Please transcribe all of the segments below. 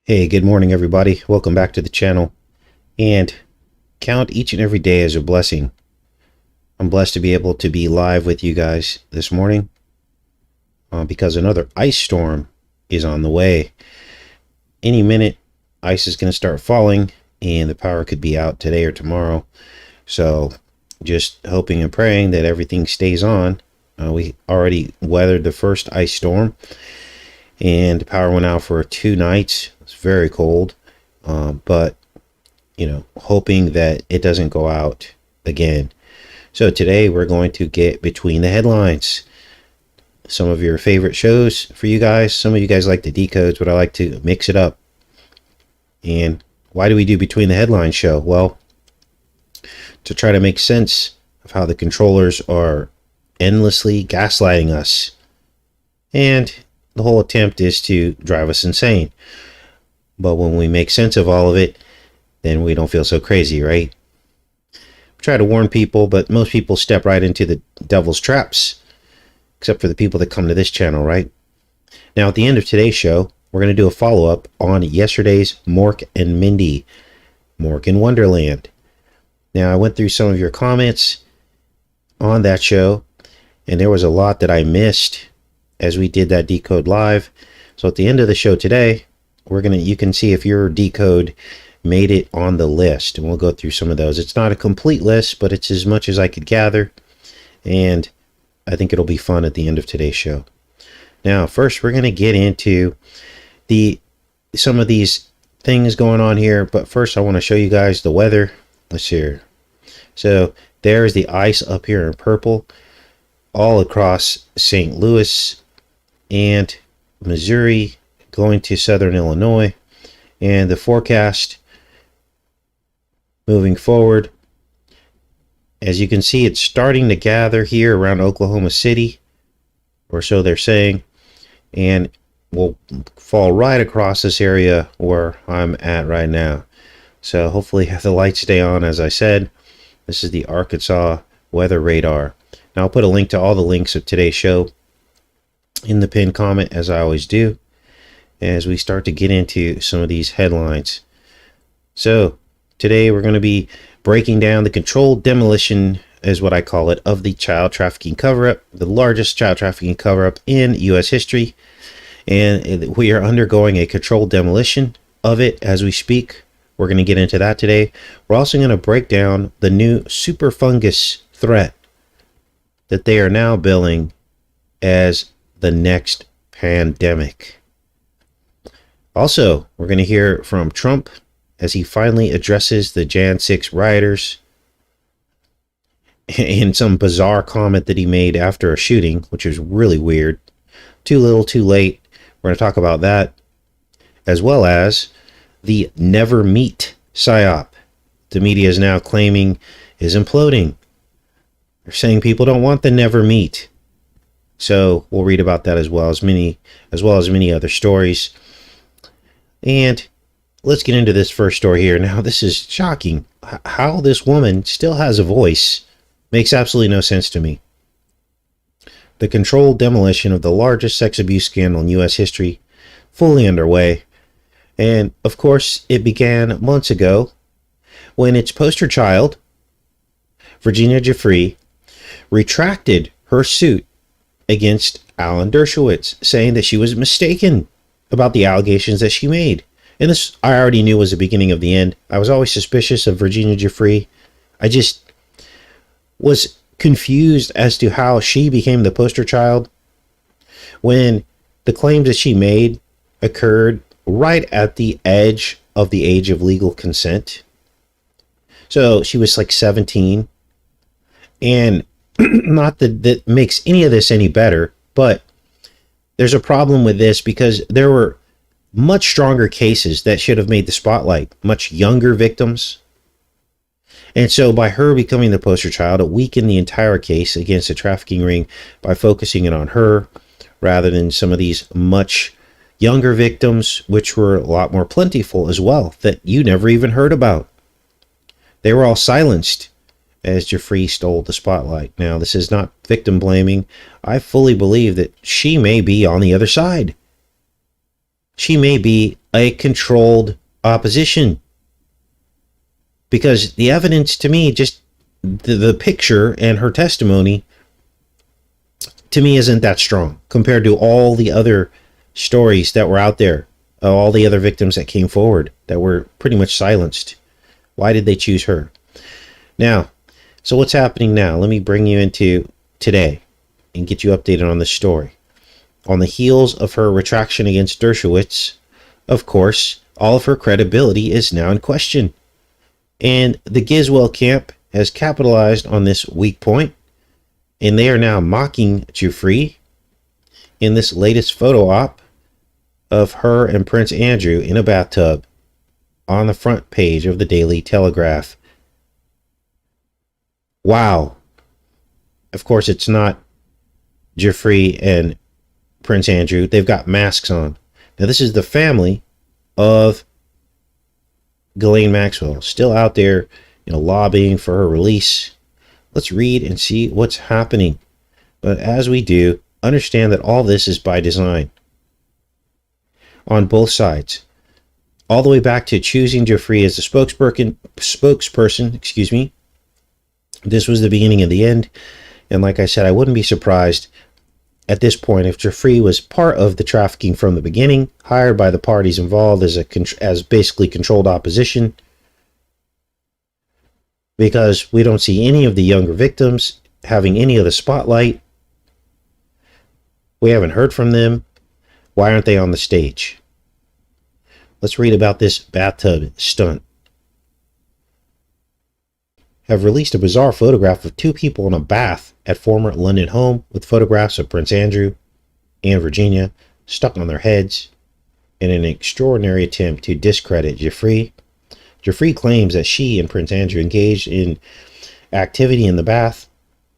Hey, good morning, everybody. Welcome back to the channel. And count each and every day as a blessing. I'm blessed to be able to be live with you guys this morning because another ice storm is on the way. Any minute, ice is going to start falling and the power could be out today or tomorrow. So just hoping and praying that everything stays on. We already weathered the first ice storm and the power went out for 2 nights. It's very cold, but hoping that it doesn't go out again. So today we're going to get Between the Headlines, some of your favorite shows for you guys. Some of you guys like the decodes, but I like to mix it up. And why do we do Between the Headlines show? Well, to try to make sense of how the controllers are endlessly gaslighting us, and the whole attempt is to drive us insane. But when we make sense of all of it, then we don't feel so crazy, right? Try to warn people, but most people step right into the devil's traps, except for the people that come to this channel, right? Now, at the end of today's show, we're going to do a follow-up on yesterday's Mork and Mindy, Mork in Wonderland. Now, I went through some of your comments on that show, and there was a lot that I missed as we did that decode live. So at the end of the show today, you can see if your decode made it on the list, and we'll go through some of those. It's not a complete list, but it's as much as I could gather, and I think it'll be fun at the end of today's show. Now, first, we're going to get into some of these things going on here, but first I want to show you guys the weather. Let's see here. So there's the ice up here in purple all across St. Louis and Missouri, going to southern Illinois, and the forecast moving forward, as you can see, it's starting to gather here around Oklahoma City, or so they're saying, and will fall right across this area where I'm at right now. So hopefully the lights stay on. As I said, this is the Arkansas weather radar. Now I'll put a link to all the links of today's show in the pinned comment, as I always do, as we start to get into some of these headlines. So today we're going to be breaking down the controlled demolition, is what I call it, of the child trafficking cover-up, the largest child trafficking cover-up in U.S. history. And we are undergoing a controlled demolition of it as we speak. We're going to get into that today. We're also going to break down the new super fungus threat that they are now billing as the next pandemic. Also, we're going to hear from Trump as he finally addresses the Jan 6 rioters in some bizarre comment that he made after a shooting, which is really weird. Too little, too late. We're going to talk about that, as well as the never meet psyop the media is now claiming is imploding. They're saying people don't want the never meet. So we'll read about that as well as many other stories. And let's get into this first story here. Now, this is shocking. How this woman still has a voice makes absolutely no sense to me. The controlled demolition of the largest sex abuse scandal in U.S. history, fully underway. And, of course, it began months ago when its poster child, Virginia Giuffre, retracted her suit against Alan Dershowitz, saying that she was mistaken about the allegations that she made. And this I already knew was the beginning of the end. I was always suspicious of Virginia Giuffre. I just was confused as to how she became the poster child when the claims that she made occurred right at the edge of the age of legal consent. So she was like 17, and not that makes any of this any better, but there's a problem with this because there were much stronger cases that should have made the spotlight, much younger victims. And so by her becoming the poster child, it weakened the entire case against the trafficking ring by focusing it on her rather than some of these much younger victims, which were a lot more plentiful as well, that you never even heard about. They were all silenced as Giuffre stole the spotlight. Now, this is not victim blaming. I fully believe that she may be on the other side. She may be a controlled opposition. Because the evidence to me, just the picture and her testimony, to me isn't that strong compared to all the other stories that were out there, all the other victims that came forward that were pretty much silenced. Why did they choose her? Now, so what's happening now? Let me bring you into today and get you updated on the story. On the heels of her retraction against Dershowitz, of course, all of her credibility is now in question. And the Ghiswell camp has capitalized on this weak point, and they are now mocking Jeffrey in this latest photo op of her and Prince Andrew in a bathtub on the front page of the Daily Telegraph. Wow. Of course, it's not Jeffrey and Prince Andrew. They've got masks on. Now, this is the family of Ghislaine Maxwell, still out there, lobbying for her release. Let's read and see what's happening. But as we do, understand that all this is by design on both sides. All the way back to choosing Jeffrey as the spokesperson, This was the beginning of the end. And like I said, I wouldn't be surprised at this point if Jeffrey was part of the trafficking from the beginning, hired by the parties involved as basically controlled opposition, because we don't see any of the younger victims having any of the spotlight. We haven't heard from them. Why aren't they on the stage? Let's read about this bathtub stunt. Have released a bizarre photograph of two people in a bath at former London home with photographs of Prince Andrew and Virginia stuck on their heads in an extraordinary attempt to discredit Jeffrey. Jeffrey claims that she and Prince Andrew engaged in activity in the bath.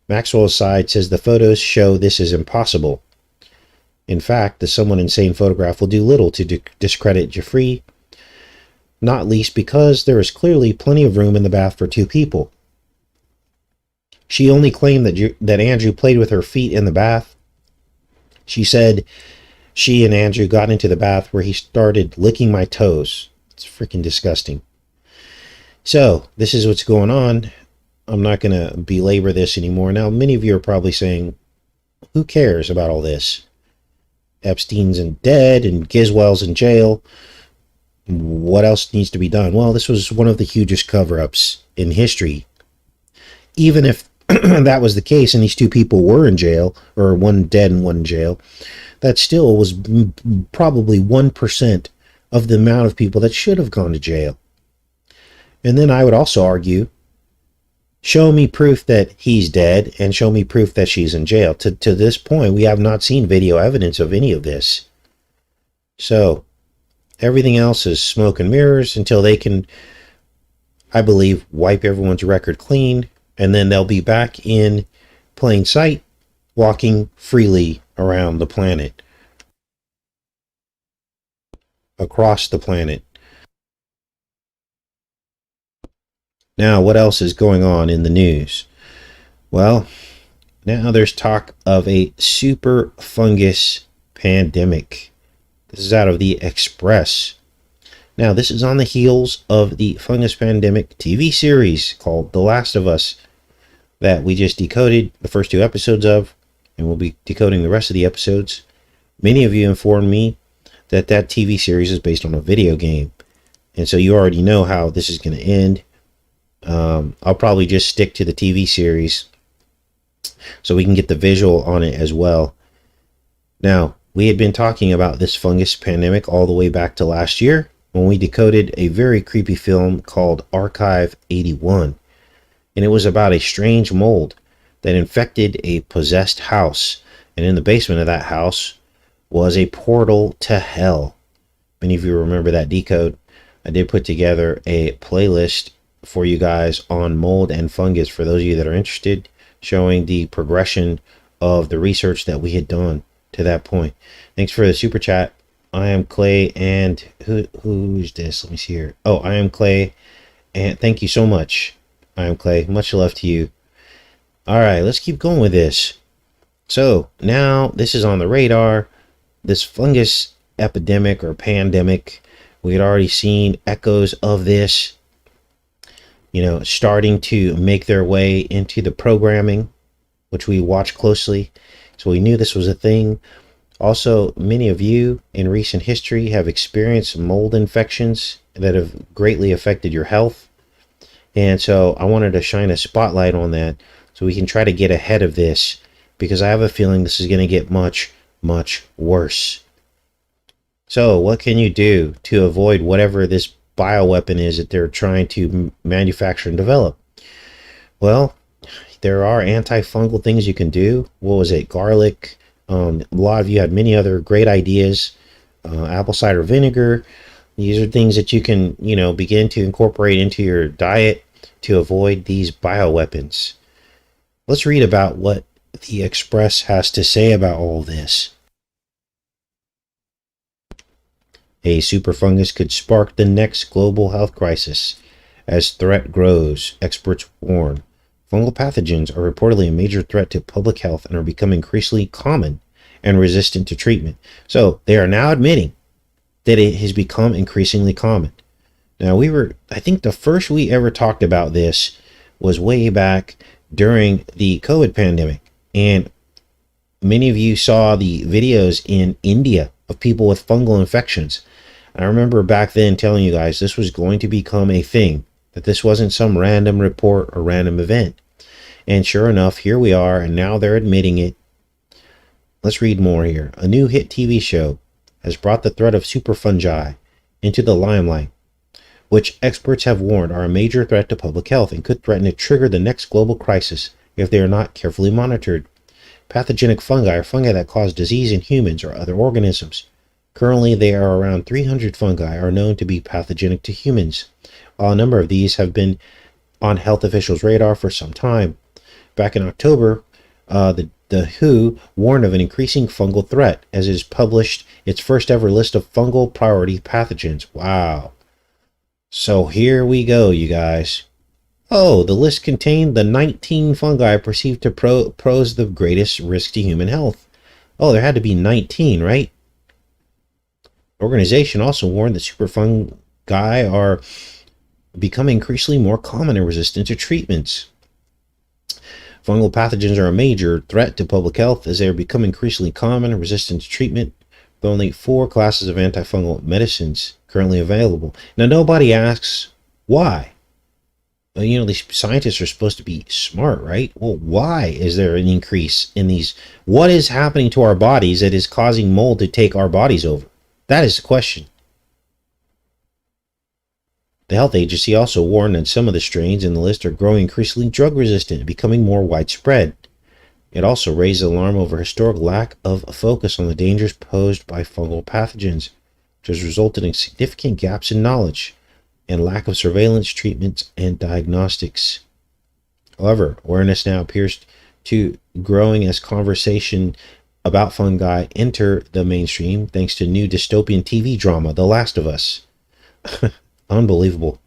Maxwell's side says the photos show this is impossible. In fact, the somewhat insane photograph will do little to discredit Jeffrey, not least because there is clearly plenty of room in the bath for two people. She only claimed that Andrew played with her feet in the bath. She said she and Andrew got into the bath where he started licking my toes. It's freaking disgusting. So, this is what's going on. I'm not going to belabor this anymore. Now, many of you are probably saying, who cares about all this? Epstein's dead and Ghiswell's in jail. What else needs to be done? Well, this was one of the hugest cover-ups in history. Even if that was the case and these two people were in jail, or one dead and one in jail, that still was probably 1% of the amount of people that should have gone to jail. And then I would also argue, show me proof that he's dead and show me proof that she's in jail. To this point, we have not seen video evidence of any of this. So, everything else is smoke and mirrors until they can, I believe, wipe everyone's record clean. And then they'll be back in plain sight, walking freely around the planet. Across the planet. Now, what else is going on in the news? Well, now there's talk of a super fungus pandemic. This is out of the Express. Now, this is on the heels of the fungus pandemic TV series called The Last of Us that we just decoded the first 2 episodes of, and we'll be decoding the rest of the episodes. Many of you informed me that that TV series is based on a video game, and so you already know how this is going to end. I'll probably just stick to the TV series so we can get the visual on it as well. Now, we had been talking about this fungus pandemic all the way back to last year when we decoded a very creepy film called Archive 81. And it was about a strange mold that infected a possessed house. And in the basement of that house was a portal to hell. Many of you remember that decode. I did put together a playlist for you guys on mold and fungus for those of you that are interested, showing the progression of the research that we had done to that point. Thanks for the super chat. I am Clay, and who's this? Let me see here. Oh, I am Clay, and thank you so much. I am Clay. Much love to you. All right, let's keep going with this. So now this is on the radar. This fungus epidemic or pandemic We had already seen echoes of this, starting to make their way into the programming, which we watch closely. So we knew this was a thing. Also, many of you in recent history have experienced mold infections that have greatly affected your health. And so I wanted to shine a spotlight on that so we can try to get ahead of this, because I have a feeling this is going to get much, much worse. So what can you do to avoid whatever this bioweapon is that they're trying to manufacture and develop? Well, there are antifungal things you can do. What was it? Garlic. A lot of you had many other great ideas. Apple cider vinegar. These are things that you can, begin to incorporate into your diet to avoid these bioweapons. Let's read about what the Express has to say about all this. A super fungus could spark the next global health crisis. As threat grows, experts warn. Fungal pathogens are reportedly a major threat to public health and are becoming increasingly common and resistant to treatment. So they are now admitting that it has become increasingly common. Now, I think the first we ever talked about this was way back during the COVID pandemic. And many of you saw the videos in India of people with fungal infections. I remember back then telling you guys this was going to become a thing, that this wasn't some random report or random event. And sure enough, here we are, and now they're admitting it. Let's read more here. A new hit TV show has brought the threat of super fungi into the limelight, which experts have warned are a major threat to public health and could threaten to trigger the next global crisis if they are not carefully monitored. Pathogenic fungi are fungi that cause disease in humans or other organisms. Currently, there are around 300 fungi are known to be pathogenic to humans, while a number of these have been on health officials' radar for some time. Back in October, the WHO warned of an increasing fungal threat as it has published its first ever list of fungal priority pathogens. Wow. So here we go, you guys. Oh, the list contained the 19 fungi perceived to pose the greatest risk to human health. Oh, there had to be 19, right? The organization also warned that super fungi are becoming increasingly more common and resistant to treatments. Fungal pathogens are a major threat to public health as they are becoming increasingly common and resistant to treatment, with only 4 classes of antifungal medicines currently available. Now, nobody asks why. Well, these scientists are supposed to be smart, right? Well, why is there an increase in these? What is happening to our bodies that is causing mold to take our bodies over? That is the question. The health agency also warned that some of the strains in the list are growing increasingly drug resistant and becoming more widespread. It also raised alarm over historic lack of focus on the dangers posed by fungal pathogens, which has resulted in significant gaps in knowledge and lack of surveillance, treatments, and diagnostics. However, awareness now appears to growing as conversation about fungi enter the mainstream thanks to new dystopian TV drama, The Last of Us. Unbelievable.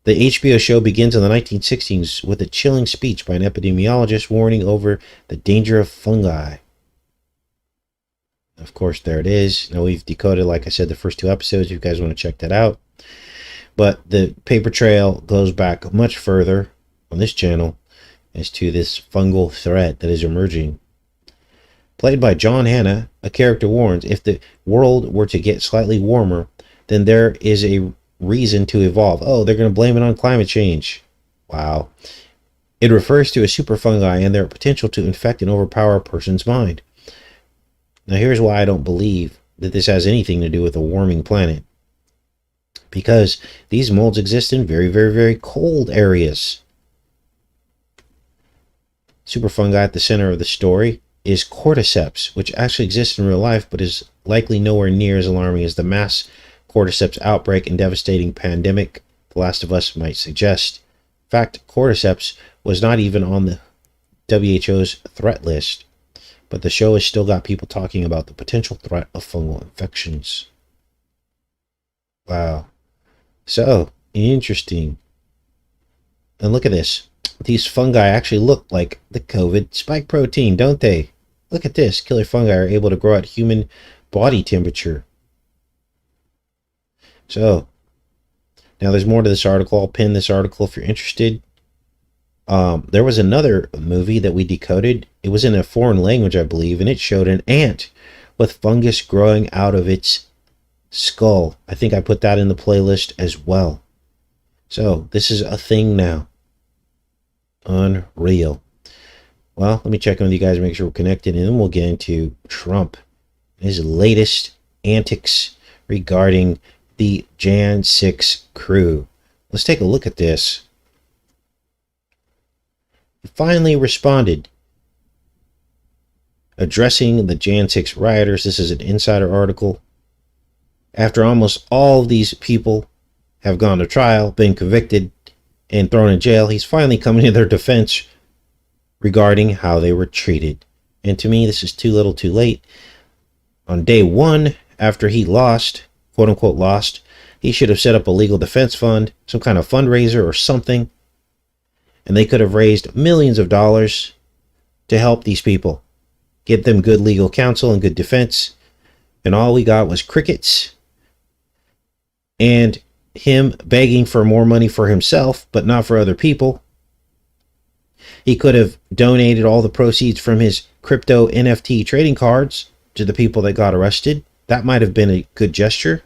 The HBO show begins in the 1960s with a chilling speech by an epidemiologist warning over the danger of fungi. Of course, there it is. Now we've decoded, like I said, the first 2 episodes. If you guys want to check that out. But the paper trail goes back much further on this channel as to this fungal threat that is emerging. Played by John Hannah, a character warns, if the world were to get slightly warmer, then there is a reason to evolve. Oh, they're going to blame it on climate change. Wow. It refers to a super fungi and their potential to infect and overpower a person's mind. Now, here's why I don't believe that this has anything to do with a warming planet. Because these molds exist in very, very, very cold areas. Super fungi at the center of the story is cordyceps, which actually exists in real life, but is likely nowhere near as alarming as the mass cordyceps outbreak and devastating pandemic The Last of Us might suggest. In fact, cordyceps was not even on the WHO's threat list, but the show has still got people talking about the potential threat of fungal infections. Wow. So, interesting. And look at this. These fungi actually look like the COVID spike protein, don't they? Look at this. Killer fungi are able to grow at human body temperature. So now there's more to this article. I'll pin this article if you're interested. There was another movie that we decoded. It was in a foreign language, I believe, and it showed an ant with fungus growing out of its skull. I think I put that in the playlist as well. So this is a thing now. Unreal. Well, let me check in with you guys, make sure we're connected, and then we'll get into Trump and his latest antics regarding the Jan 6 crew. Let's take a look at this. He finally responded, addressing the Jan 6 rioters. This is an insider article. After almost all of these people have gone to trial, been convicted, and thrown in jail, he's finally coming to their defense regarding how they were treated. And to me, this is too little too late. On day one, after he lost, quote unquote lost, he should have set up a legal defense fund, some kind of fundraiser or something, and they could have raised millions of dollars to help these people, get them good legal counsel and good defense. And all we got was crickets and him begging for more money for himself, but not for other people. He could have donated all the proceeds from his crypto NFT trading cards to the people that got arrested. That might have been a good gesture.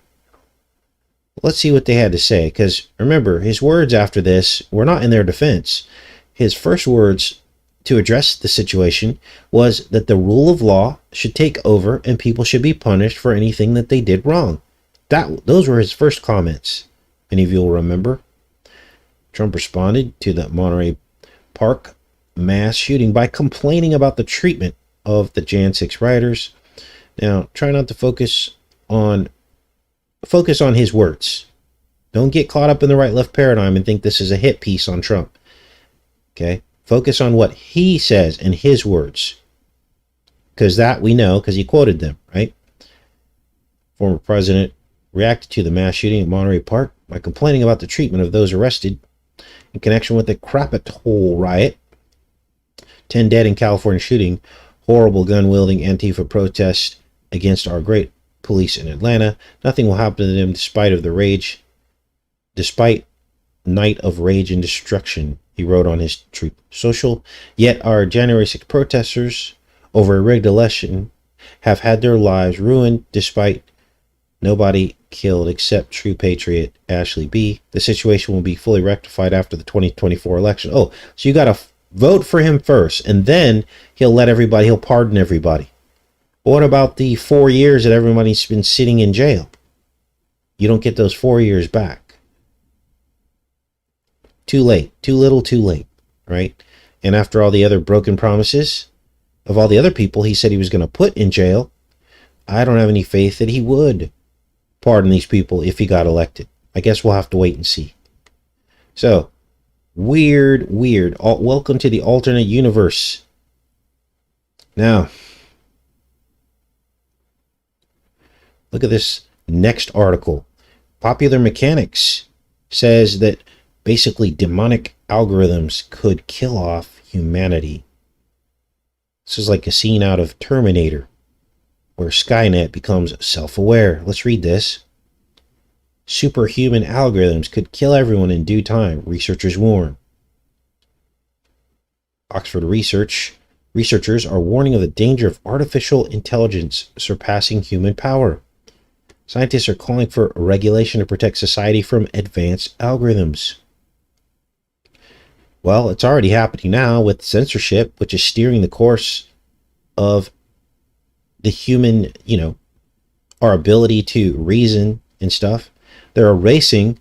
Let's see what they had to say, because remember, his words after this were not in their defense. His first words to address the situation was that the rule of law should take over and people should be punished for anything that they did wrong. Those were his first comments. Many of you will remember. Trump responded to the Monterey Park mass shooting by complaining about the treatment of the Jan 6 rioters. Now, try not to focus on his words. Don't get caught up in the right-left paradigm and think this is a hit piece on Trump. Okay? Focus on what he says in his words. Because that we know, because he quoted them, right? Former president reacted to the mass shooting at Monterey Park by complaining about the treatment of those arrested in connection with the Capitol riot. 10 dead in California shooting. Horrible gun-wielding Antifa protest against our great police in Atlanta. Nothing will happen to them despite night of rage and destruction, he wrote on his Truth Social. Yet our January 6 protesters over a rigged election have had their lives ruined despite nobody killed except true patriot Ashley B. The situation will be fully rectified after the 2024 election. Oh, so you got to vote for him first, and then he'll pardon everybody. What about the 4 years that everybody's been sitting in jail? You don't get those 4 years back. Too late. Too little, too late. Right? And after all the other broken promises of all the other people he said he was going to put in jail, I don't have any faith that he would pardon these people if he got elected. I guess we'll have to wait and see. So, weird. Welcome to the alternate universe. Now, look at this next article. Popular Mechanics says that basically demonic algorithms could kill off humanity. This is like a scene out of Terminator, where Skynet becomes self-aware. Let's read this. Superhuman algorithms could kill everyone in due time, researchers warn. Oxford researchers are warning of the danger of artificial intelligence surpassing human power. Scientists are calling for regulation to protect society from advanced algorithms. Well, it's already happening now with censorship, which is steering the course of the human, our ability to reason and stuff. They're erasing,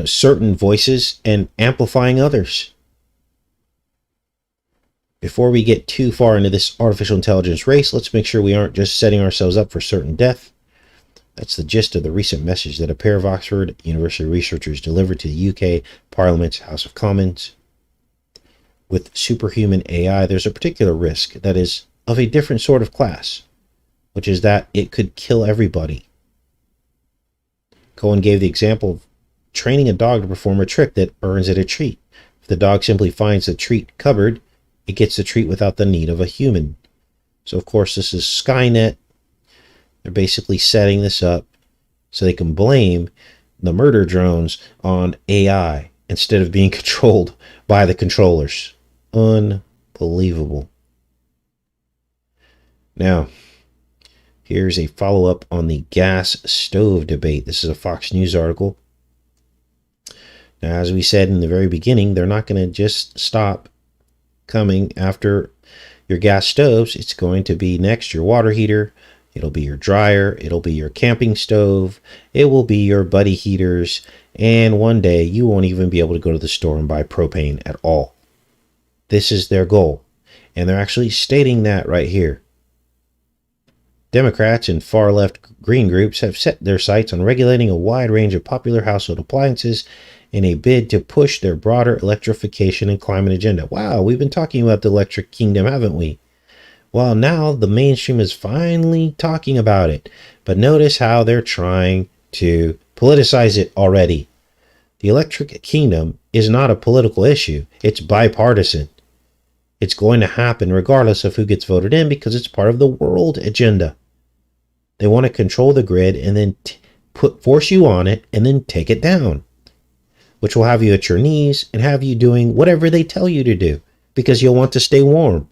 certain voices and amplifying others. Before we get too far into this artificial intelligence race, let's make sure we aren't just setting ourselves up for certain death. That's the gist of the recent message that a pair of Oxford University researchers delivered to the UK Parliament's House of Commons. With superhuman AI, there's a particular risk that is of a different sort of class, which is that it could kill everybody. Cohen gave the example of training a dog to perform a trick that earns it a treat. If the dog simply finds the treat cupboard, it gets the treat without the need of a human. So, of course, this is Skynet. They're basically setting this up so they can blame the murder drones on AI instead of being controlled by the controllers. Unbelievable. Now, here's a follow-up on the gas stove debate. This is a Fox News article. Now, as we said in the very beginning, they're not going to just stop coming after your gas stoves. It's going to be next your water heater. It'll be your dryer. It'll be your camping stove. It will be your buddy heaters. And one day you won't even be able to go to the store and buy propane at all. This is their goal. And they're actually stating that right here. Democrats and far-left green groups have set their sights on regulating a wide range of popular household appliances in a bid to push their broader electrification and climate agenda. Wow, we've been talking about the electric kingdom, haven't we? Well, now the mainstream is finally talking about it. But notice how they're trying to politicize it already. The electric kingdom is not a political issue. It's bipartisan. It's going to happen regardless of who gets voted in because it's part of the world agenda. They want to control the grid and then force you on it and then take it down, which will have you at your knees and have you doing whatever they tell you to do because you'll want to stay warm.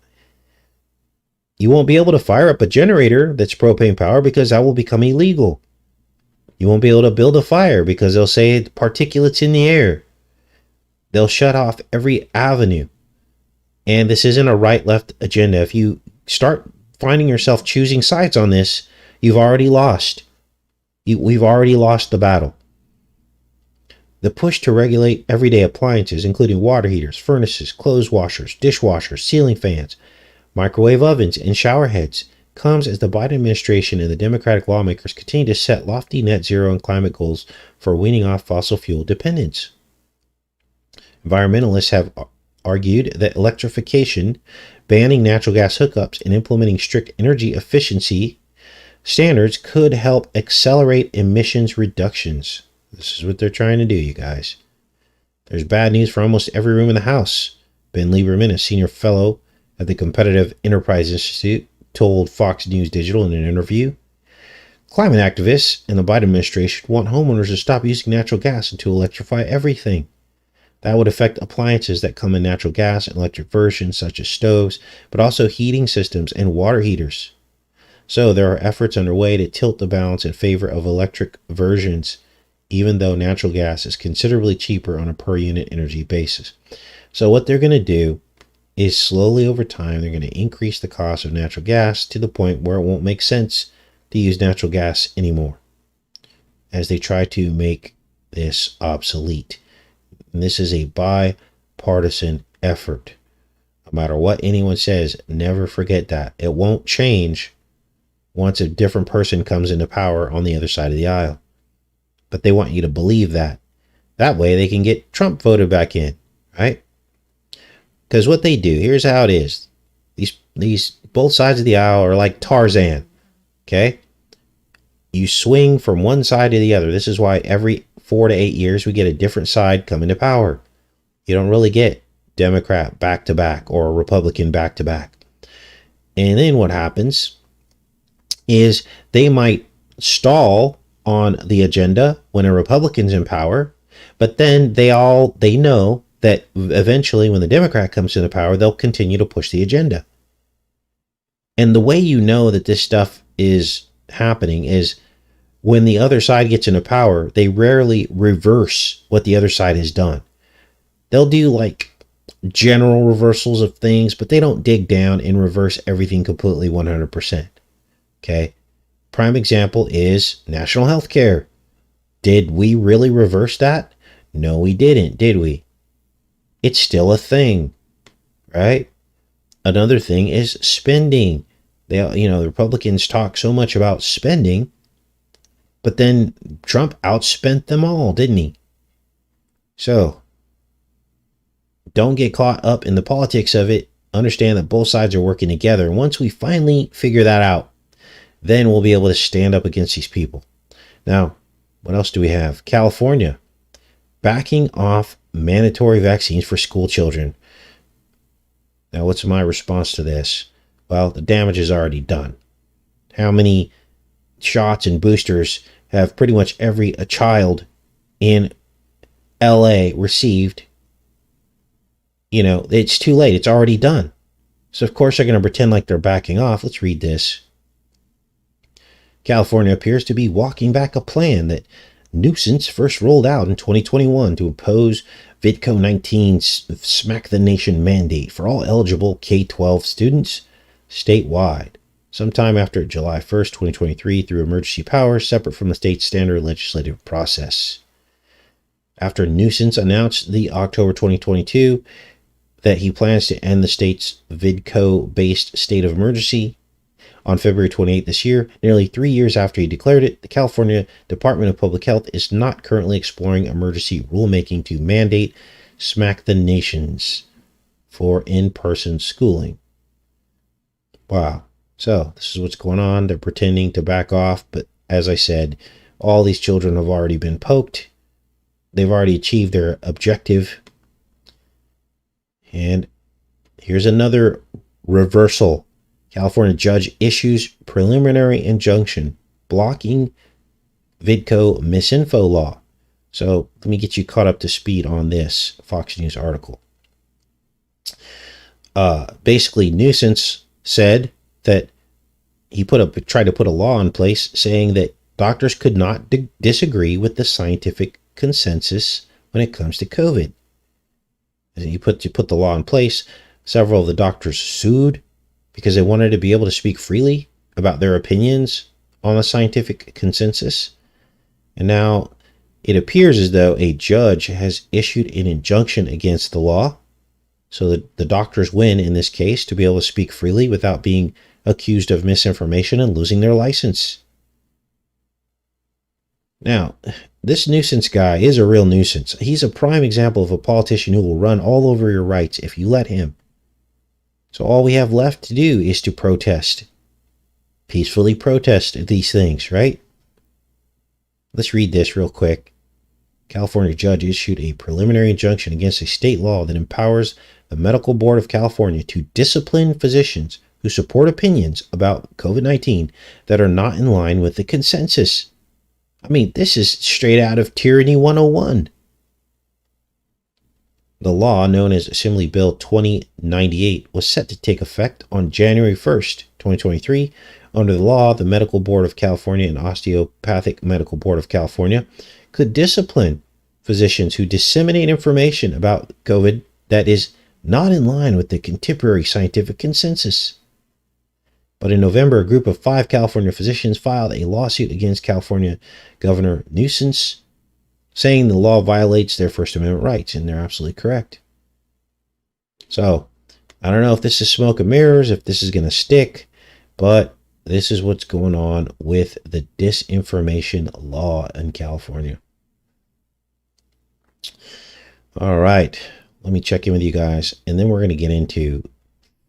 You won't be able to fire up a generator that's propane power because that will become illegal. You won't be able to build a fire because they'll say particulates in the air. They'll shut off every avenue. And this isn't a right-left agenda. If you start finding yourself choosing sides on this, you've already lost. We've already lost the battle. The push to regulate everyday appliances, including water heaters, furnaces, clothes washers, dishwashers, ceiling fans, microwave ovens, and shower heads, comes as the Biden administration and the Democratic lawmakers continue to set lofty net zero and climate goals for weaning off fossil fuel dependence. Environmentalists have argued that electrification, banning natural gas hookups, and implementing strict energy efficiency standards could help accelerate emissions reductions. This is what they're trying to do, you guys. There's bad news for almost every room in the house. Ben Lieberman, a senior fellow at the Competitive Enterprise Institute, told Fox News Digital in an interview. Climate activists and the Biden administration want homeowners to stop using natural gas and to electrify everything. That would affect appliances that come in natural gas and electric versions, such as stoves, but also heating systems and water heaters. So there are efforts underway to tilt the balance in favor of electric versions, even though natural gas is considerably cheaper on a per unit energy basis. So what they're going to do is slowly over time, they're going to increase the cost of natural gas to the point where it won't make sense to use natural gas anymore as they try to make this obsolete. And this is a bipartisan effort. No matter what anyone says, never forget that. It won't change once a different person comes into power on the other side of the aisle. But they want you to believe that. That way they can get Trump voted back in, right? Because what they do, here's how it is. These both sides of the aisle are like Tarzan, okay? You swing from one side to the other. This is why every 4 to 8 years we get a different side coming to power. You don't really get Democrat back to back or Republican back to back. And then what happens is they might stall on the agenda when a Republican's in power, but then they know that eventually when the Democrat comes into power, they'll continue to push the agenda. And the way you know that this stuff is happening is when the other side gets into power, they rarely reverse what the other side has done. They'll do like general reversals of things, but they don't dig down and reverse everything completely 100%. Okay. Prime example is national health care. Did we really reverse that? No, we didn't, did we? It's still a thing, right? Another thing is spending. The Republicans talk so much about spending, but then Trump outspent them all, didn't he? So don't get caught up in the politics of it. Understand that both sides are working together. And once we finally figure that out, then we'll be able to stand up against these people. Now, what else do we have? California backing off mandatory vaccines for school children. Now, what's my response to this? Well, the damage is already done. How many shots and boosters have pretty much every child in LA received, it's too late. It's already done. So of course they're going to pretend like they're backing off. Let's read this. California appears to be walking back a plan that nuisance first rolled out in 2021 to impose VidCo-19's Smack the Nation mandate for all eligible K-12 students statewide, sometime after July 1st, 2023, through emergency powers separate from the state's standard legislative process. After Nuisance announced the October 2022 that he plans to end the state's VidCo-based state of emergency on February 28 this year, nearly 3 years after he declared it, the California Department of Public Health is not currently exploring emergency rulemaking to mandate Smack the Nations for in-person schooling. Wow. So this is what's going on. They're pretending to back off, but as I said, all these children have already been poked. They've already achieved their objective. And here's another reversal. California judge issues preliminary injunction blocking VidCo misinfo law. So let me get you caught up to speed on this Fox News article. Basically, Nuisance said that he tried to put a law in place saying that doctors could not disagree with the scientific consensus when it comes to COVID. You put the law in place. Several of the doctors sued because they wanted to be able to speak freely about their opinions on the scientific consensus. And now it appears as though a judge has issued an injunction against the law, so that the doctors win in this case to be able to speak freely without being accused of misinformation and losing their license. Now, this Nuisance guy is a real nuisance. He's a prime example of a politician who will run all over your rights if you let him. So all we have left to do is to protest. Peacefully protest these things, right? Let's read this real quick. California judge issued a preliminary injunction against a state law that empowers the Medical Board of California to discipline physicians who support opinions about COVID-19 that are not in line with the consensus. I mean, this is straight out of Tyranny 101. The law, known as Assembly Bill 2098, was set to take effect on January 1st, 2023. Under the law, the Medical Board of California and Osteopathic Medical Board of California could discipline physicians who disseminate information about COVID that is not in line with the contemporary scientific consensus. But in November, a group of 5 California physicians filed a lawsuit against California Governor Nuisance, saying the law violates their First Amendment rights, and they're absolutely correct. So, I don't know if this is smoke and mirrors, if this is going to stick, but this is what's going on with the disinformation law in California. All right, let me check in with you guys, and then we're going to get into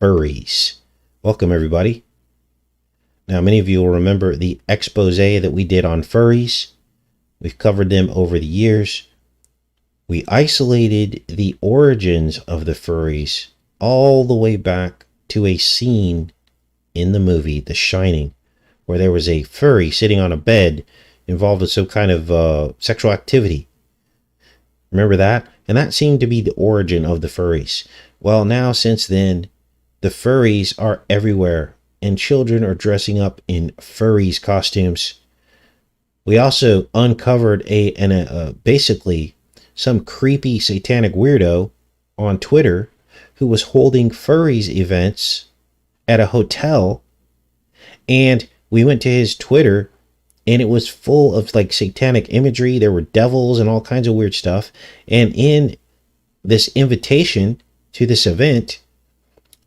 furries. Welcome, everybody. Now, many of you will remember the expose that we did on furries. We've covered them over the years. We isolated the origins of the furries all the way back to a scene in the movie The Shining, where there was a furry sitting on a bed involved with some kind of sexual activity. Remember that? And that seemed to be the origin of the furries. Well, now, since then, the furries are everywhere, and children are dressing up in furries costumes. We also uncovered basically some creepy satanic weirdo on Twitter who was holding furries events at a hotel, and we went to his Twitter, and it was full of like satanic imagery. There were devils and all kinds of weird stuff. And in this invitation to this event,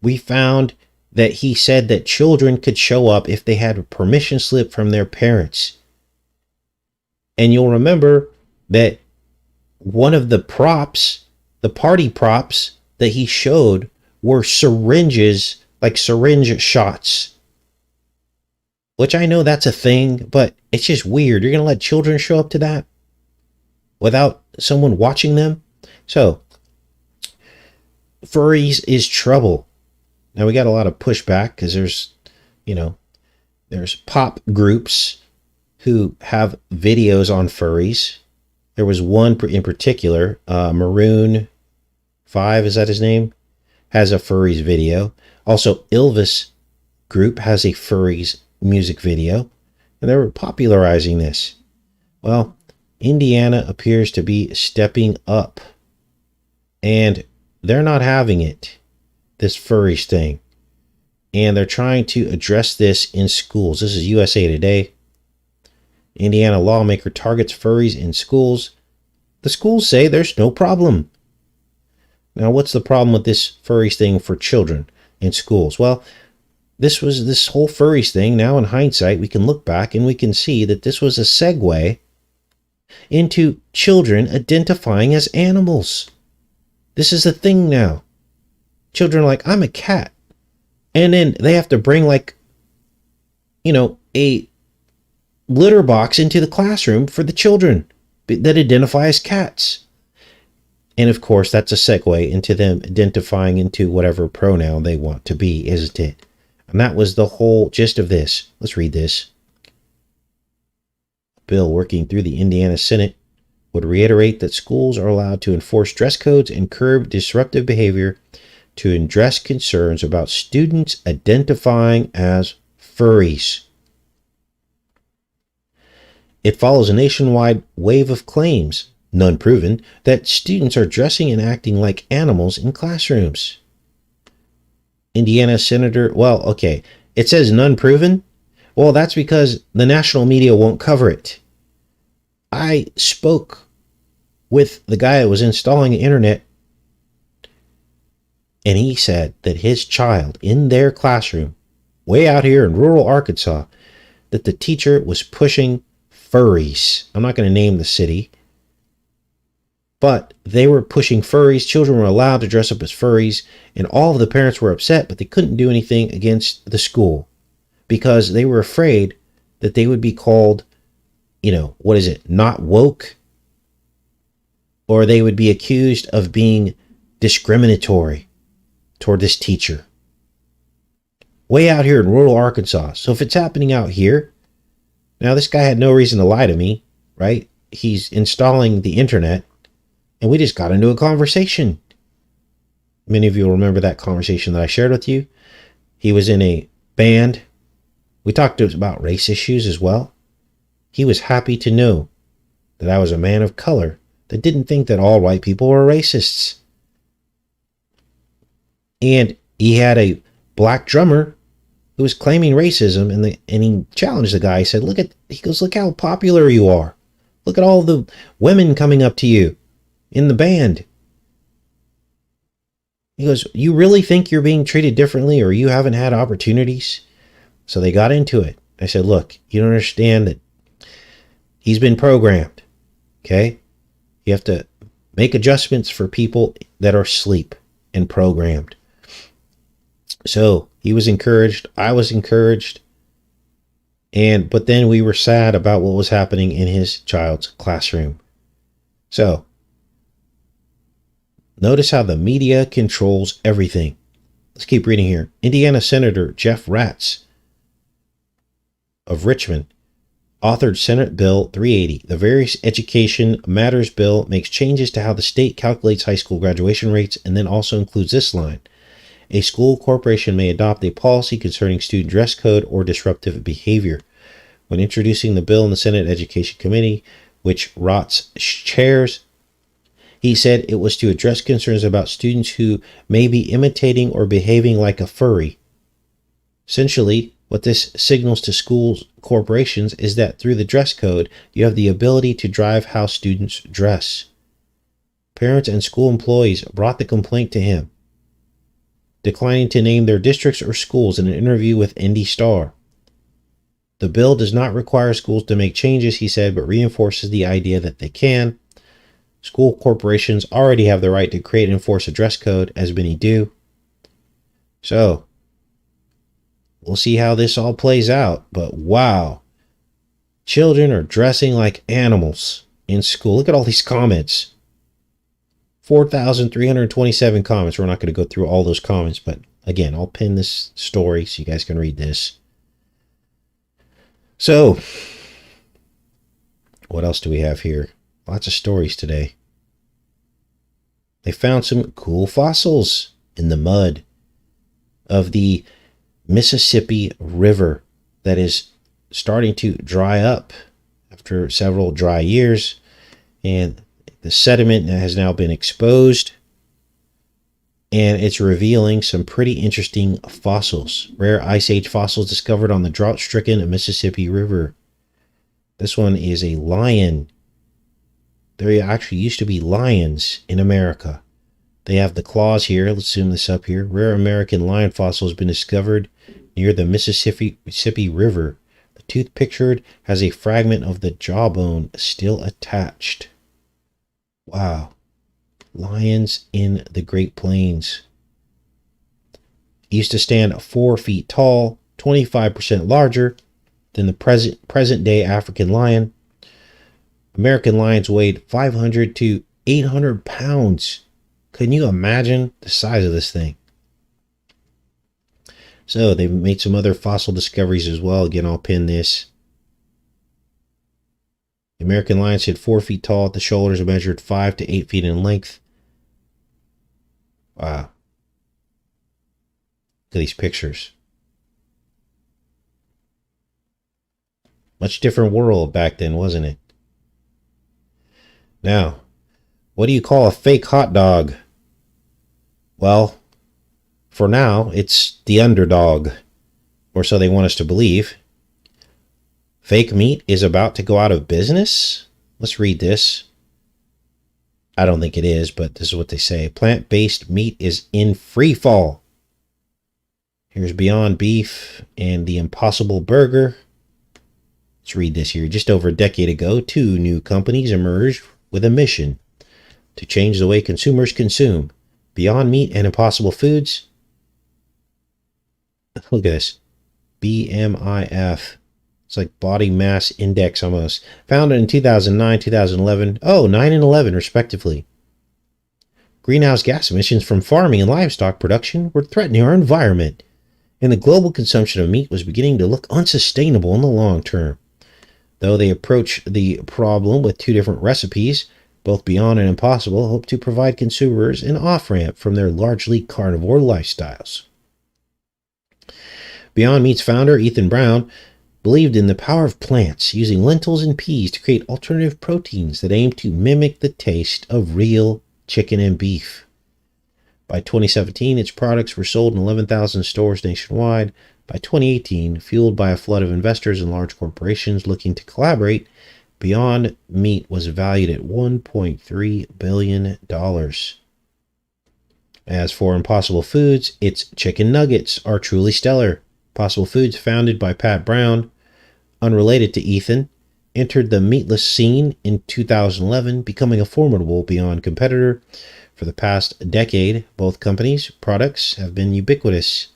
we found that he said that children could show up if they had a permission slip from their parents. And you'll remember that one of the props, the party props that he showed, were syringes, like syringe shots. Which I know that's a thing, but it's just weird. You're going to let children show up to that without someone watching them? So, furries is trouble. Now, we got a lot of pushback because there's pop groups who have videos on furries. There was one in particular, Maroon 5, is that his name? Has a furries video. Also, Ilvis Group has a furries music video, and they were popularizing this. Well, Indiana appears to be stepping up, and they're not having it, this furries thing. And they're trying to address this in schools. This is USA Today. Indiana lawmaker targets furries in schools. The schools say there's no problem. Now, what's the problem with this furries thing for children in schools? Well, this whole furries thing. Now, in hindsight, we can look back and we can see that this was a segue into children identifying as animals. This is a thing now. Children are like, I'm a cat. And then they have to bring, like, a litter box into the classroom for the children that identify as cats. And of course, that's a segue into them identifying into whatever pronoun they want to be, isn't it? And that was the whole gist of this. Let's read this. A bill working through the Indiana Senate would reiterate that schools are allowed to enforce dress codes and curb disruptive behavior to address concerns about students identifying as furries. It follows a nationwide wave of claims, none proven, that students are dressing and acting like animals in classrooms. Indiana Senator, it says none proven. Well, that's because the national media won't cover it. I spoke with the guy that was installing the internet, and he said that his child in their classroom, way out here in rural Arkansas, that the teacher was pushing furries. I'm not going to name the city, but they were pushing furries. Children were allowed to dress up as furries, and all of the parents were upset, but they couldn't do anything against the school because they were afraid that they would be called, not woke, or they would be accused of being discriminatory toward this teacher. Way out here in rural Arkansas. So if it's happening out here, now this guy had no reason to lie to me, right? He's installing the internet, and we just got into a conversation. Many of you will remember that conversation that I shared with you. He was in a band. We talked about race issues as well. He was happy to know that I was a man of color that didn't think that all white people were racists. And he had a black drummer who was claiming racism, and he challenged the guy. He said, look how popular you are. Look at all the women coming up to you in the band. He goes, you really think you're being treated differently, or you haven't had opportunities? So they got into it. I said, look, you don't understand that he's been programmed. Okay? You have to make adjustments for people that are asleep and programmed. So he was encouraged. I was encouraged. But then we were sad about what was happening in his child's classroom. So notice how the media controls everything. Let's keep reading here. Indiana Senator Jeff Ratz of Richmond authored Senate Bill 380. The Various Education Matters Bill makes changes to how the state calculates high school graduation rates, and then also includes this line. A school corporation may adopt a policy concerning student dress code or disruptive behavior. When introducing the bill in the Senate Education Committee, which Ratz chairs, he said it was to address concerns about students who may be imitating or behaving like a furry. Essentially, what this signals to schools corporations is that through the dress code, you have the ability to drive how students dress. Parents and school employees brought the complaint to him, declining to name their districts or schools in an interview with Indy Star. The bill does not require schools to make changes, he said, but reinforces the idea that they can. School corporations already have the right to create and enforce a dress code, as many do. So, we'll see how this all plays out, but wow. Children are dressing like animals in school. Look at all these comments. 4,327 comments. We're not going to go through all those comments, but again, I'll pin this story so you guys can read this. So, What else do we have here? Lots of stories today. They found some cool fossils in the mud of the Mississippi River that is starting to dry up after several dry years, and the sediment has now been exposed, and it's revealing some pretty interesting fossils. Rare Ice Age fossils discovered on the drought-stricken Mississippi River. This one is a lion. There actually used to be lions in America. They have the claws here. Let's zoom this up here. Rare American lion fossil has been discovered near the Mississippi River. The tooth pictured has a fragment of the jawbone still attached. Wow. Lions in the Great Plains. Used to stand 4 feet tall, 25% larger than the present day African lion. American lions weighed 500 to 800 pounds. Can you imagine the size of this thing? So they've made some other fossil discoveries as well. Again, I'll pin this. The American lion stood 4 feet tall at the shoulders and measured 5 to 8 feet in length. Wow. Look at these pictures. Much different world back then, wasn't it? Now, what do you call a fake hot dog? Well, for now, it's the underdog, or so they want us to believe. Fake meat is about to go out of business? Let's read this. I don't think it is, but this is what they say. Plant-based meat is in free fall. Here's Beyond Beef and the Impossible Burger. Let's read this here. Just over a decade ago, 2 new companies emerged with a mission to change the way consumers consume. Beyond Meat and Impossible Foods. Look at this. BMIF. It's like body mass index almost. Founded in 2009, 2011. Oh, 9 and 11 respectively. Greenhouse gas emissions from farming and livestock production were threatening our environment, and the global consumption of meat was beginning to look unsustainable in the long term. Though they approach the problem with 2 different recipes, both Beyond and Impossible hope to provide consumers an off-ramp from their largely carnivore lifestyles. Beyond Meat's founder, Ethan Brown, believed in the power of plants, using lentils and peas to create alternative proteins that aim to mimic the taste of real chicken and beef. By 2017, its products were sold in 11,000 stores nationwide. By 2018, fueled by a flood of investors and large corporations looking to collaborate, Beyond Meat was valued at $1.3 billion. As for Impossible Foods, its chicken nuggets are truly stellar. Impossible Foods, founded by Pat Brown, unrelated to Ethan, entered the meatless scene in 2011, becoming a formidable Beyond competitor. For the past decade, both companies' products have been ubiquitous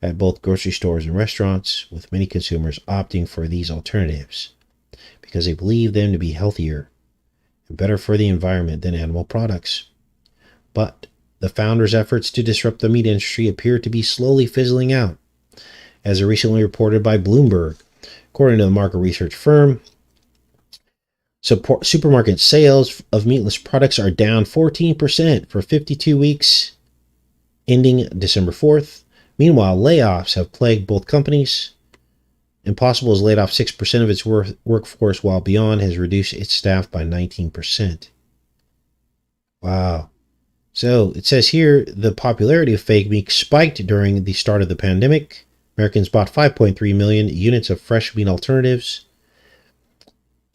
at both grocery stores and restaurants, with many consumers opting for these alternatives because they believe them to be healthier and better for the environment than animal products. But the founders' efforts to disrupt the meat industry appear to be slowly fizzling out, as recently reported by Bloomberg. According to the market research firm, supermarket sales of meatless products are down 14% for 52 weeks, ending December 4th. Meanwhile, layoffs have plagued both companies. Impossible has laid off 6% of its workforce, while Beyond has reduced its staff by 19%. Wow. So it says here, the popularity of fake meat spiked during the start of the pandemic. Americans bought 5.3 million units of fresh meat alternatives,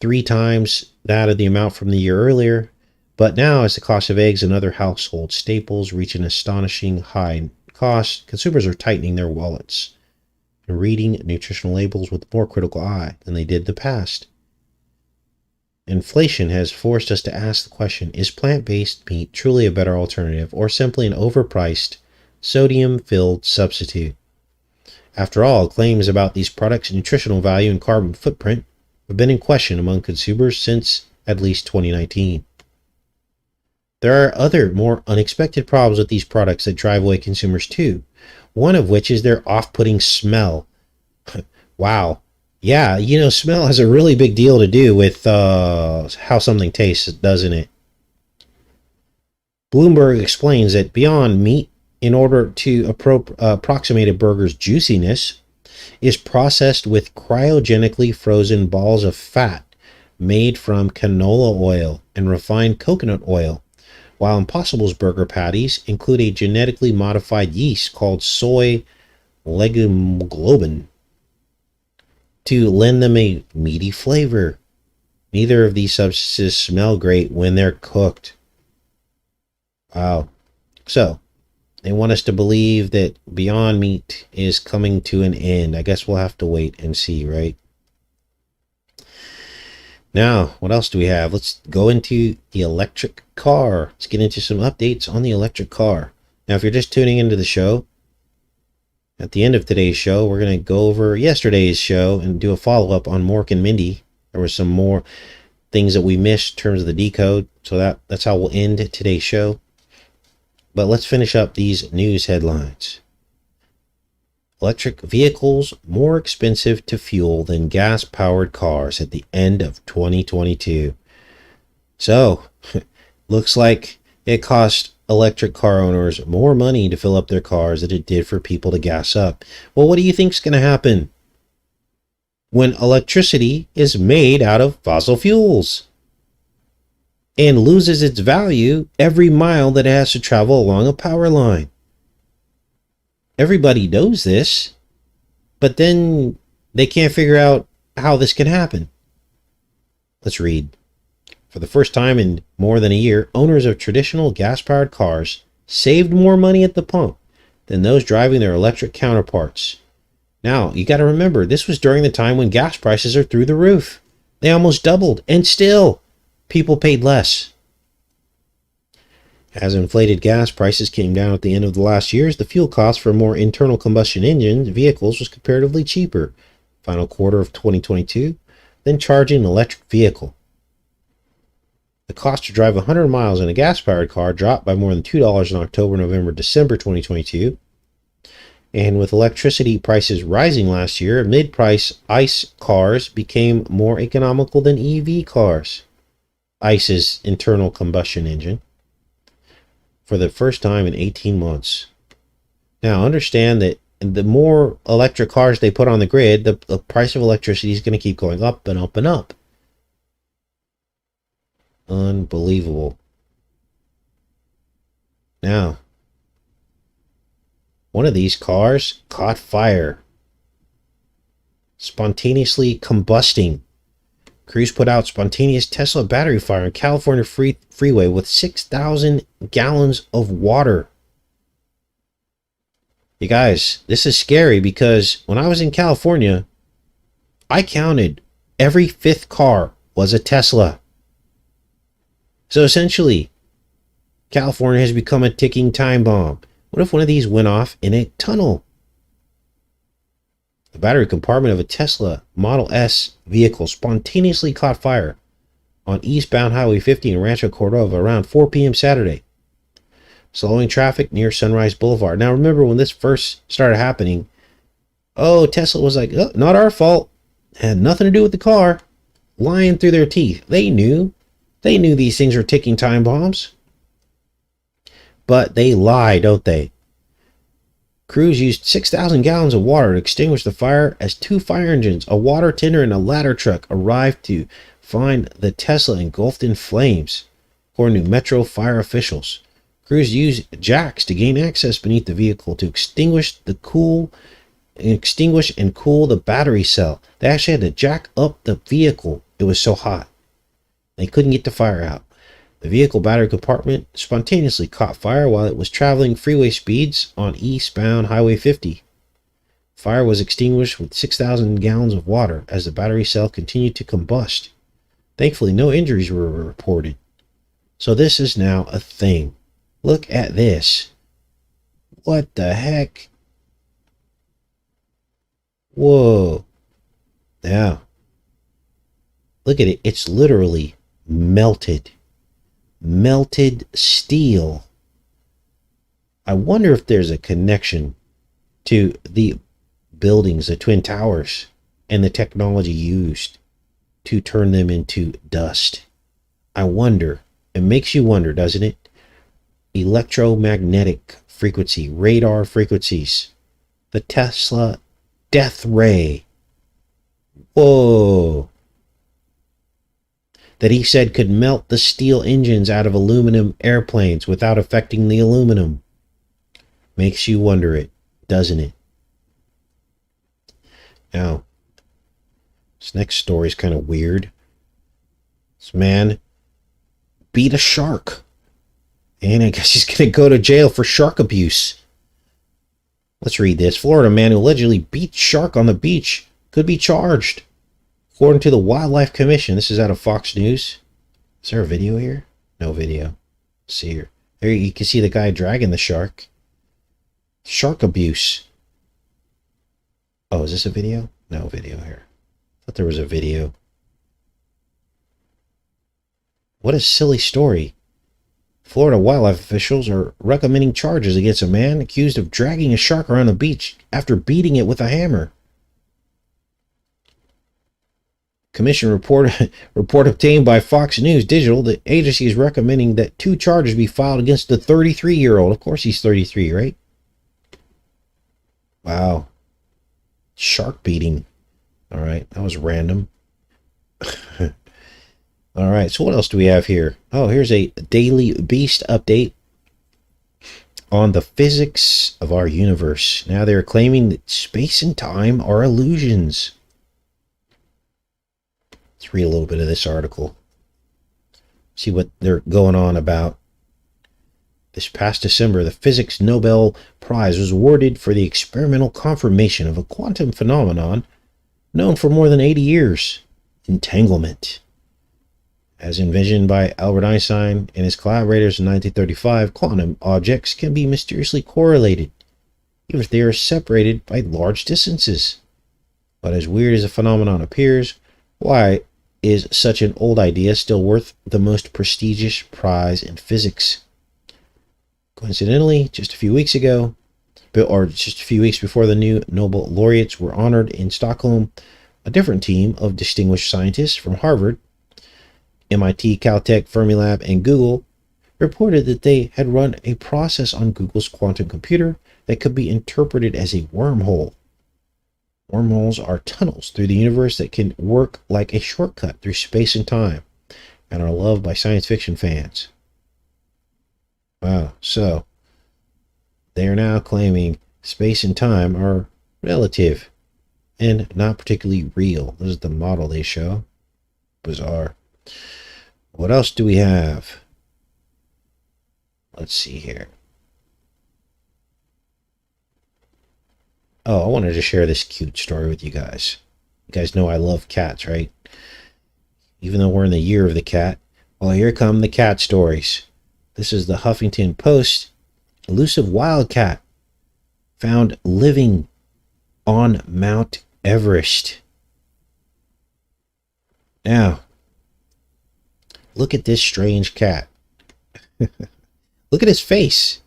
3 times that of the amount from the year earlier. But now, as the cost of eggs and other household staples reach an astonishing high cost, consumers are tightening their wallets and reading nutritional labels with a more critical eye than they did in the past. Inflation has forced us to ask the question, is plant-based meat truly a better alternative, or simply an overpriced, sodium-filled substitute? After all, claims about these products' nutritional value and carbon footprint have been in question among consumers since at least 2019. There are other, more unexpected problems with these products that drive away consumers too, one of which is their off-putting smell. Wow, Yeah, you know, smell has a really big deal to do with how something tastes, doesn't it? Bloomberg explains that Beyond Meat, in order to approximate a burger's juiciness, is processed with cryogenically frozen balls of fat made from canola oil and refined coconut oil, while Impossible's burger patties include a genetically modified yeast called soy legumoglobin to lend them a meaty flavor. Neither of these substances smell great when they're cooked. Wow. So, they want us to believe that Beyond Meat is coming to an end. I guess we'll have to wait and see, right? Now, what else do we have? Let's go into the electric car. Let's get into some updates on the electric car. Now, if you're just tuning into the show, at the end of today's show, we're going to go over yesterday's show and do a follow-up on Mork and Mindy. There were some more things that we missed in terms of the decode, so that's how we'll end today's show. But let's finish up these news headlines. Electric vehicles more expensive to fuel than gas-powered cars at the end of 2022. So, looks like it cost electric car owners more money to fill up their cars than it did for people to gas up. Well, what do you think is going to happen when electricity is made out of fossil fuels and loses its value every mile that it has to travel along a power line? Everybody knows this, but then they can't figure out how this can happen. Let's read. For the first time in more than a year, owners of traditional gas-powered cars saved more money at the pump than those driving their electric counterparts. Now, you got to remember, this was during the time when gas prices are through the roof. They almost doubled, and still, people paid less. As inflated gas prices came down at the end of the last years, the fuel cost for more internal combustion engine vehicles was comparatively cheaper, final quarter of 2022, than charging an electric vehicle. The cost to drive 100 miles in a gas-powered car dropped by more than $2 in October, November, December 2022. And with electricity prices rising last year, mid-price ICE cars became more economical than EV cars. ICE's internal combustion engine. For the first time in 18 months. Now, understand that the more electric cars they put on the grid, the price of electricity is going to keep going up and up and up. Unbelievable. Now, one of these cars caught fire, spontaneously combusting. Crews put out spontaneous Tesla battery fire on California freeway with 6,000 gallons of water. You guys, this is scary because when I was in California, I counted every fifth car was a Tesla. So essentially, California has become a ticking time bomb. What if one of these went off in a tunnel? The battery compartment of a Tesla Model S vehicle spontaneously caught fire on eastbound Highway 50 in Rancho Cordova around 4 p.m. Saturday, slowing traffic near Sunrise Boulevard. Now remember, when this first started happening, Tesla was like, oh, not our fault. Had nothing to do with the car. Lying through their teeth. They knew these things were ticking time bombs. But they lie, don't they? Crews used 6,000 gallons of water to extinguish the fire as two fire engines, a water tender, and a ladder truck arrived to find the Tesla engulfed in flames, according to Metro fire officials. Crews used jacks to gain access beneath the vehicle to extinguish and cool the battery cell. They actually had to jack up the vehicle. It was so hot. They couldn't get the fire out. The vehicle battery compartment spontaneously caught fire while it was traveling freeway speeds on eastbound Highway 50. Fire was extinguished with 6,000 gallons of water as the battery cell continued to combust. Thankfully, no injuries were reported. So this is now a thing. Look at this. What the heck? Whoa. Now, look at it. It's literally melted. Melted steel. I wonder if there's a connection to the buildings, the Twin Towers. and the technology used to turn them into dust. I wonder, it makes you wonder, doesn't it? Electromagnetic frequency, radar frequencies, the Tesla death ray. Whoa. That he said could melt the steel engines out of aluminum airplanes without affecting the aluminum. Makes you wonder it, doesn't it? Now, this next story is kind of weird. This man beat a shark. And I guess he's going to go to jail for shark abuse. Let's read this. Florida man who allegedly beat shark on the beach could be charged. According to the Wildlife Commission, this is out of Fox News. Is there a video here? No video. Let's see here. There you can see the guy dragging the shark. Shark abuse. Oh, is this a video? No video here. I thought there was a video. What a silly story. Florida wildlife officials are recommending charges against a man accused of dragging a shark around the beach after beating it with a hammer. Commission report obtained by Fox News Digital, the agency is recommending that 2 charges be filed against the 33-year-old. Of course he's 33, right? Wow. Shark beating. All right, that was random. All right, so what else do we have here? Oh, here's a Daily Beast update on the physics of our universe. Now they're claiming that space and time are illusions. Let's read a little bit of this article. See what they're going on about. This past December, the Physics Nobel Prize was awarded for the experimental confirmation of a quantum phenomenon known for more than 80 years, entanglement. As envisioned by Albert Einstein and his collaborators in 1935, quantum objects can be mysteriously correlated, even if they are separated by large distances. But as weird as the phenomenon appears, why is such an old idea still worth the most prestigious prize in physics? Coincidentally, just a few weeks ago, or just a few weeks before the new Nobel laureates were honored in Stockholm, a different team of distinguished scientists from Harvard, MIT, Caltech, Fermilab, and Google reported that they had run a process on Google's quantum computer that could be interpreted as a wormhole. Wormholes are tunnels through the universe that can work like a shortcut through space and time and are loved by science fiction fans. Wow, so they are now claiming space and time are relative and not particularly real. This is the model they show. Bizarre. What else do we have? Let's see here. Oh, I wanted to share this cute story with you guys. You guys know I love cats, right? Even though we're in the year of the cat. Well, here come the cat stories. This is the Huffington Post. Elusive wildcat found living on Mount Everest. Now, look at this strange cat. Look at his face.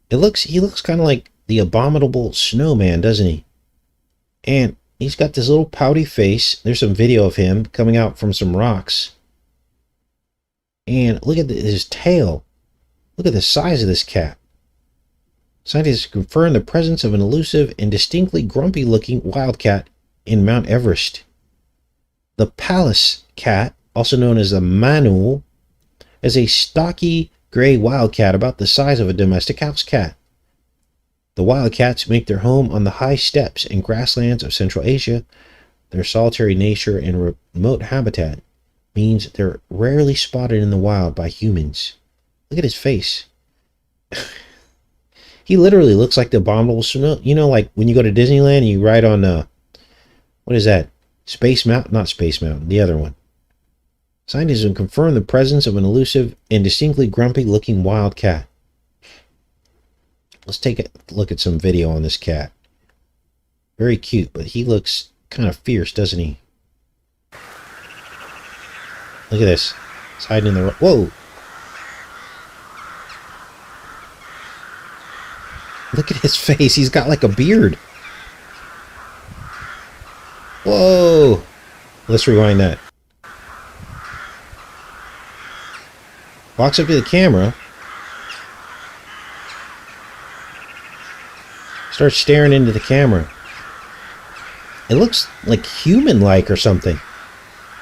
He looks kind of like the abominable snowman, doesn't he? And he's got this little pouty face. There's some video of him coming out from some rocks. And look at his tail. Look at the size of this cat. Scientists confirm the presence of an elusive and distinctly grumpy-looking wildcat in Mount Everest. The Pallas cat, also known as the Manul, is a stocky gray wildcat about the size of a domestic house cat. The wildcats make their home on the high steppes and grasslands of Central Asia. Their solitary nature and remote habitat means they're rarely spotted in the wild by humans. Look at his face. He literally looks like the abominable snow. You know, like when you go to Disneyland and you ride on, what is that? Space Mountain? Not Space Mountain, the other one. Scientists have confirmed the presence of an elusive and distinctly grumpy-looking wild cat. Let's take a look at some video on this cat. Very cute, but he looks kind of fierce, doesn't he? Look at this. He's hiding in the... Whoa! Look at his face. He's got like a beard. Whoa! Let's rewind that. Walks up to the camera. Starts staring into the camera. It looks like human-like or something.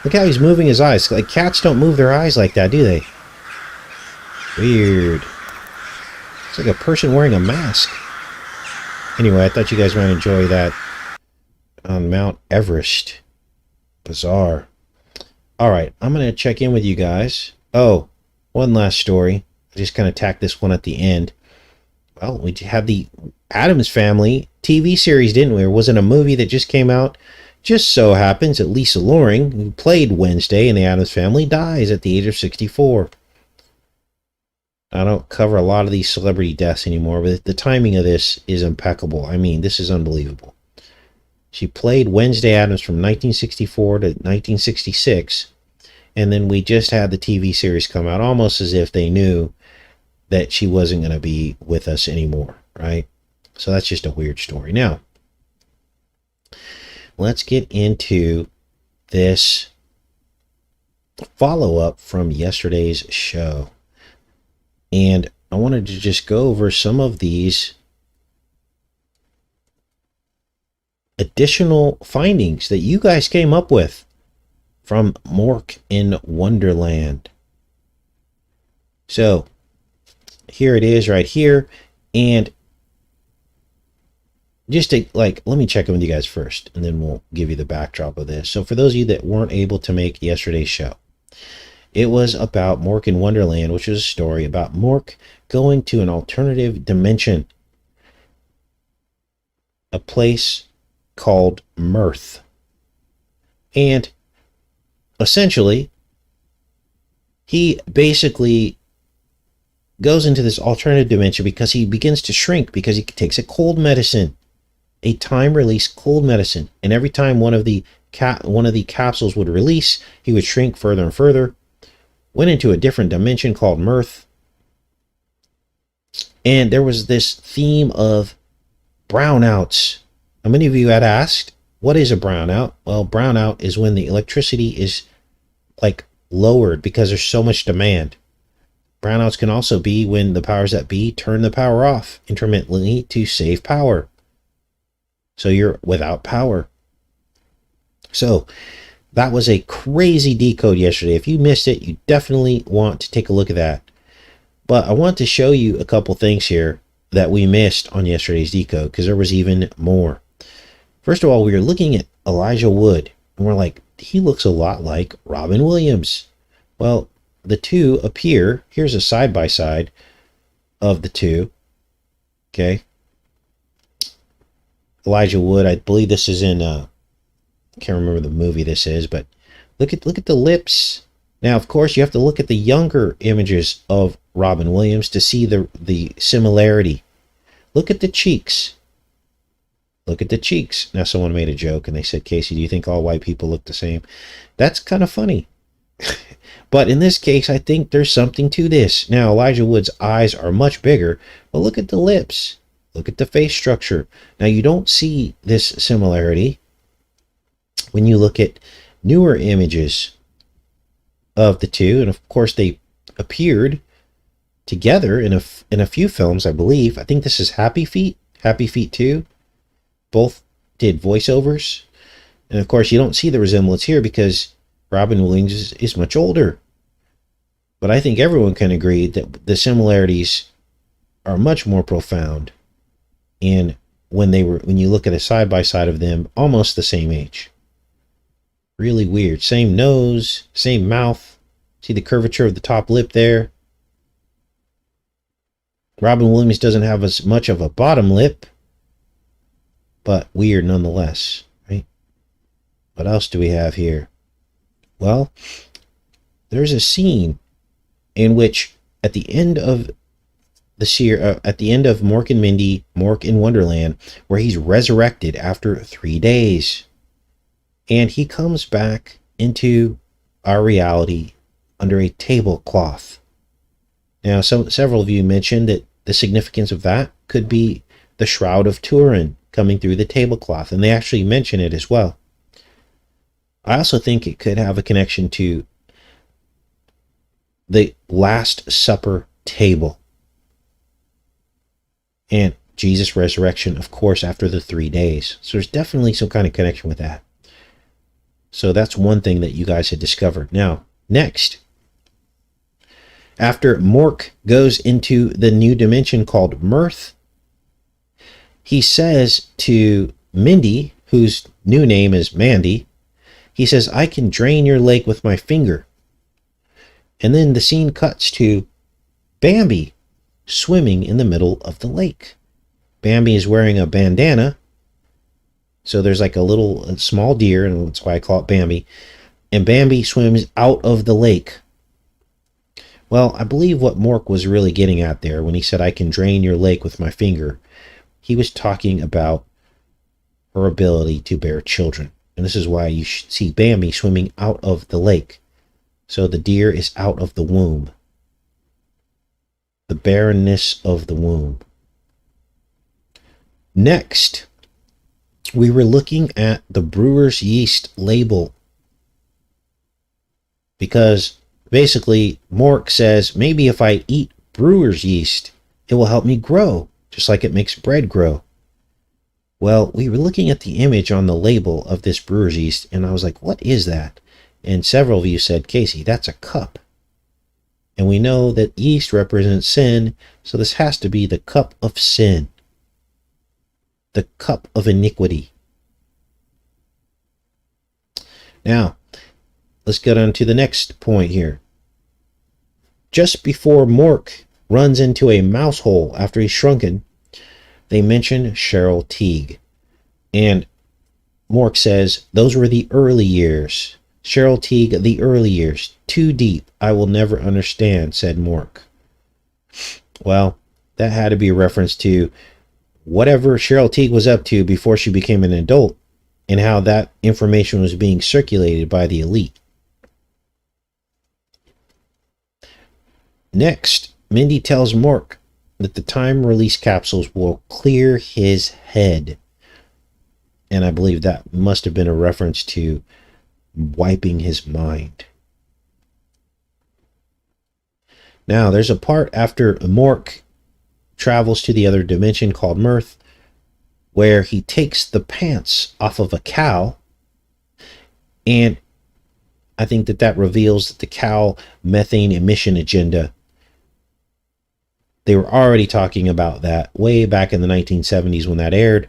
Look how he's moving his eyes. Like cats don't move their eyes like that, do they? Weird. It's like a person wearing a mask. Anyway, I thought you guys might enjoy that on Mount Everest. Bizarre. Alright, I'm going to check in with you guys. Oh, one last story. I just kind of tacked this one at the end. Well, we had the Addams Family TV series, didn't we? Or was it a movie that just came out? Just so happens that Lisa Loring, who played Wednesday in the Addams Family, dies at the age of 64. I don't cover a lot of these celebrity deaths anymore, but the timing of this is impeccable. I mean, this is unbelievable. She played Wednesday Addams from 1964 to 1966, and then we just had the TV series come out, almost as if they knew that she wasn't going to be with us anymore, right? So that's just a weird story. Now, let's get into this follow-up from yesterday's show. And I wanted to just go over some of these additional findings that you guys came up with from Mork in Wonderland. So, here it is right here. And just to, let me check in with you guys first, and then we'll give you the backdrop of this. So for those of you that weren't able to make yesterday's show, it was about Mork in Wonderland, which is a story about Mork going to an alternative dimension, a place called Mirth. And essentially, he basically goes into this alternative dimension because he begins to shrink because he takes a cold medicine. A time-release cold medicine, and every time one of the capsules would release, he would shrink further and further. Went into a different dimension called Mirth, and there was this theme of brownouts. Now, many of you had asked, what is a brownout? Well, brownout is when the electricity is lowered because there's so much demand. Brownouts can also be when the powers that be turn the power off intermittently to save power. So you're without power. So that was a crazy decode yesterday. If you missed it, you definitely want to take a look at that. But I want to show you a couple things here that we missed on yesterday's decode, because there was even more. First of all, we were looking at Elijah Wood, and we're like, he looks a lot like Robin Williams. Well, the two appear. Here's a side-by-side of the two. Okay. Elijah Wood, I believe this is in, I can't remember the movie this is, but look at the lips. Now, of course, you have to look at the younger images of Robin Williams to see the similarity. Look at the cheeks. Look at the cheeks. Now, someone made a joke and they said, Casey, do you think all white people look the same? That's kind of funny. But in this case, I think there's something to this. Now, Elijah Wood's eyes are much bigger, but look at the lips. Look at the face structure. Now, you don't see this similarity when you look at newer images of the two. And of course, they appeared together in a few films, I believe. I think this is Happy Feet 2. Both did voiceovers. And of course, you don't see the resemblance here because Robin Williams is much older. But I think everyone can agree that the similarities are much more profound. And when you look at a side by side of them, almost the same age. Really weird. Same nose, same mouth. See the curvature of the top lip there? Robin Williams doesn't have as much of a bottom lip, but weird nonetheless, right? What else do we have here? Well, there's a scene in which at the end of Mork and Mindy, Mork in Wonderland, where he's resurrected after 3 days. And he comes back into our reality under a tablecloth. Now, several of you mentioned that the significance of that could be the Shroud of Turin coming through the tablecloth, and they actually mention it as well. I also think it could have a connection to the Last Supper table and Jesus' resurrection, of course, after the 3 days. So there's definitely some kind of connection with that. So that's one thing that you guys had discovered. Now, next, after Mork goes into the new dimension called Mirth, he says to Mindy, whose new name is Mandy, he says, I can drain your lake with my finger. And then the scene cuts to Bambi swimming in the middle of the lake. Bambi is wearing a bandana. So there's like a small deer, and that's why I call it Bambi. And Bambi swims out of the lake. Well, I believe what Mork was really getting at there when he said, I can drain your lake with my finger, he was talking about her ability to bear children. And this is why you should see Bambi swimming out of the lake. So the deer is out of the womb. The barrenness of the womb. Next, we were looking at the brewer's yeast label. Because basically, Mork says, maybe if I eat brewer's yeast, it will help me grow, just like it makes bread grow. Well, we were looking at the image on the label of this brewer's yeast, and I was like, what is that? And several of you said, Casey, that's a cup. And we know that yeast represents sin, so this has to be the cup of sin. The cup of iniquity. Now, let's get on to the next point here. Just before Mork runs into a mouse hole after he's shrunken, they mention Cheryl Teague. And Mork says, those were the early years. Cheryl Teague, the early years. Too deep. I will never understand, said Mork. Well, that had to be a reference to whatever Cheryl Teague was up to before she became an adult and how that information was being circulated by the elite. Next, Mindy tells Mork that the time release capsules will clear his head. And I believe that must have been a reference to wiping his mind. Now, there's a part after Mork travels to the other dimension called Mirth, where he takes the pants off of a cow, and I think that reveals that the cow methane emission agenda, they were already talking about that way back in the 1970s when that aired,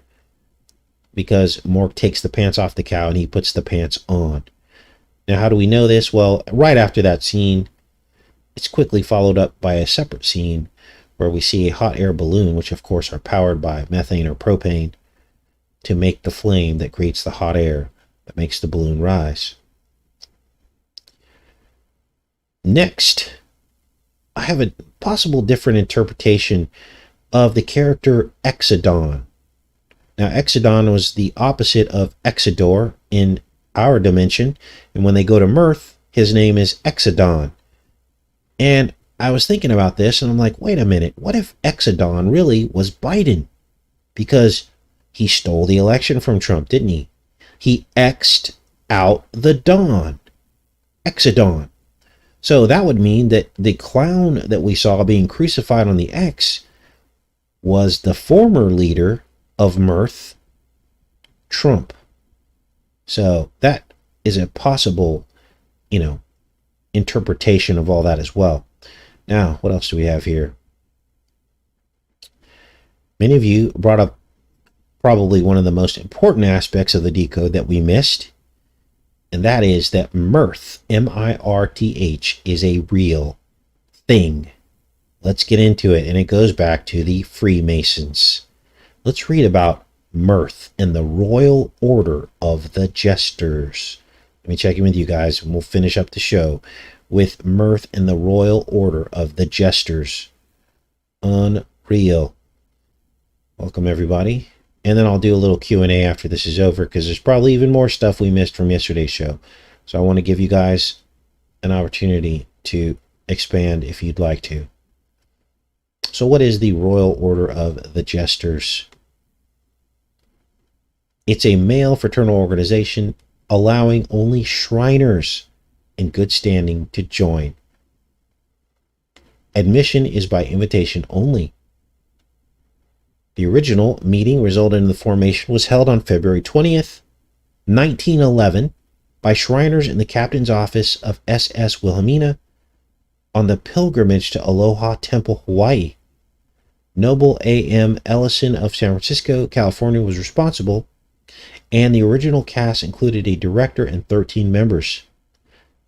because Mork takes the pants off the cow and he puts the pants on. Now, how do we know this? Well, right after that scene, it's quickly followed up by a separate scene where we see a hot air balloon, which of course are powered by methane or propane, to make the flame that creates the hot air that makes the balloon rise. Next, I have a possible different interpretation of the character Exodon. Now, Exodon was the opposite of Exodor in our dimension, and when they go to Mirth, his name is Exodon. And I was thinking about this, and I'm like, wait a minute, what if Exodon really was Biden? Because he stole the election from Trump, didn't he? He X'd out the Don. Exodon. So that would mean that the clown that we saw being crucified on the X was the former leader of Mirth, Trump. So that is a possible, interpretation of all that as well. Now, what else do we have here? Many of you brought up probably one of the most important aspects of the decode that we missed, and that is that Mirth, M-I-R-T-H, is a real thing. Let's get into it, and it goes back to the Freemasons. Let's read about Mirth and the Royal Order of the Jesters. Let me check in with you guys, and we'll finish up the show with Mirth and the Royal Order of the Jesters. Unreal. Welcome, everybody. And then I'll do a little Q&A after this is over, because there's probably even more stuff we missed from yesterday's show. So I want to give you guys an opportunity to expand if you'd like to. So what is the Royal Order of the Jesters? It's a male fraternal organization allowing only Shriners in good standing to join. Admission is by invitation only. The original meeting resulting in the formation was held on February 20th, 1911 by Shriners in the captain's office of SS Wilhelmina on the pilgrimage to Aloha Temple, Hawaii. Noble A.M. Ellison of San Francisco, California was responsible, and the original cast included a director and 13 members.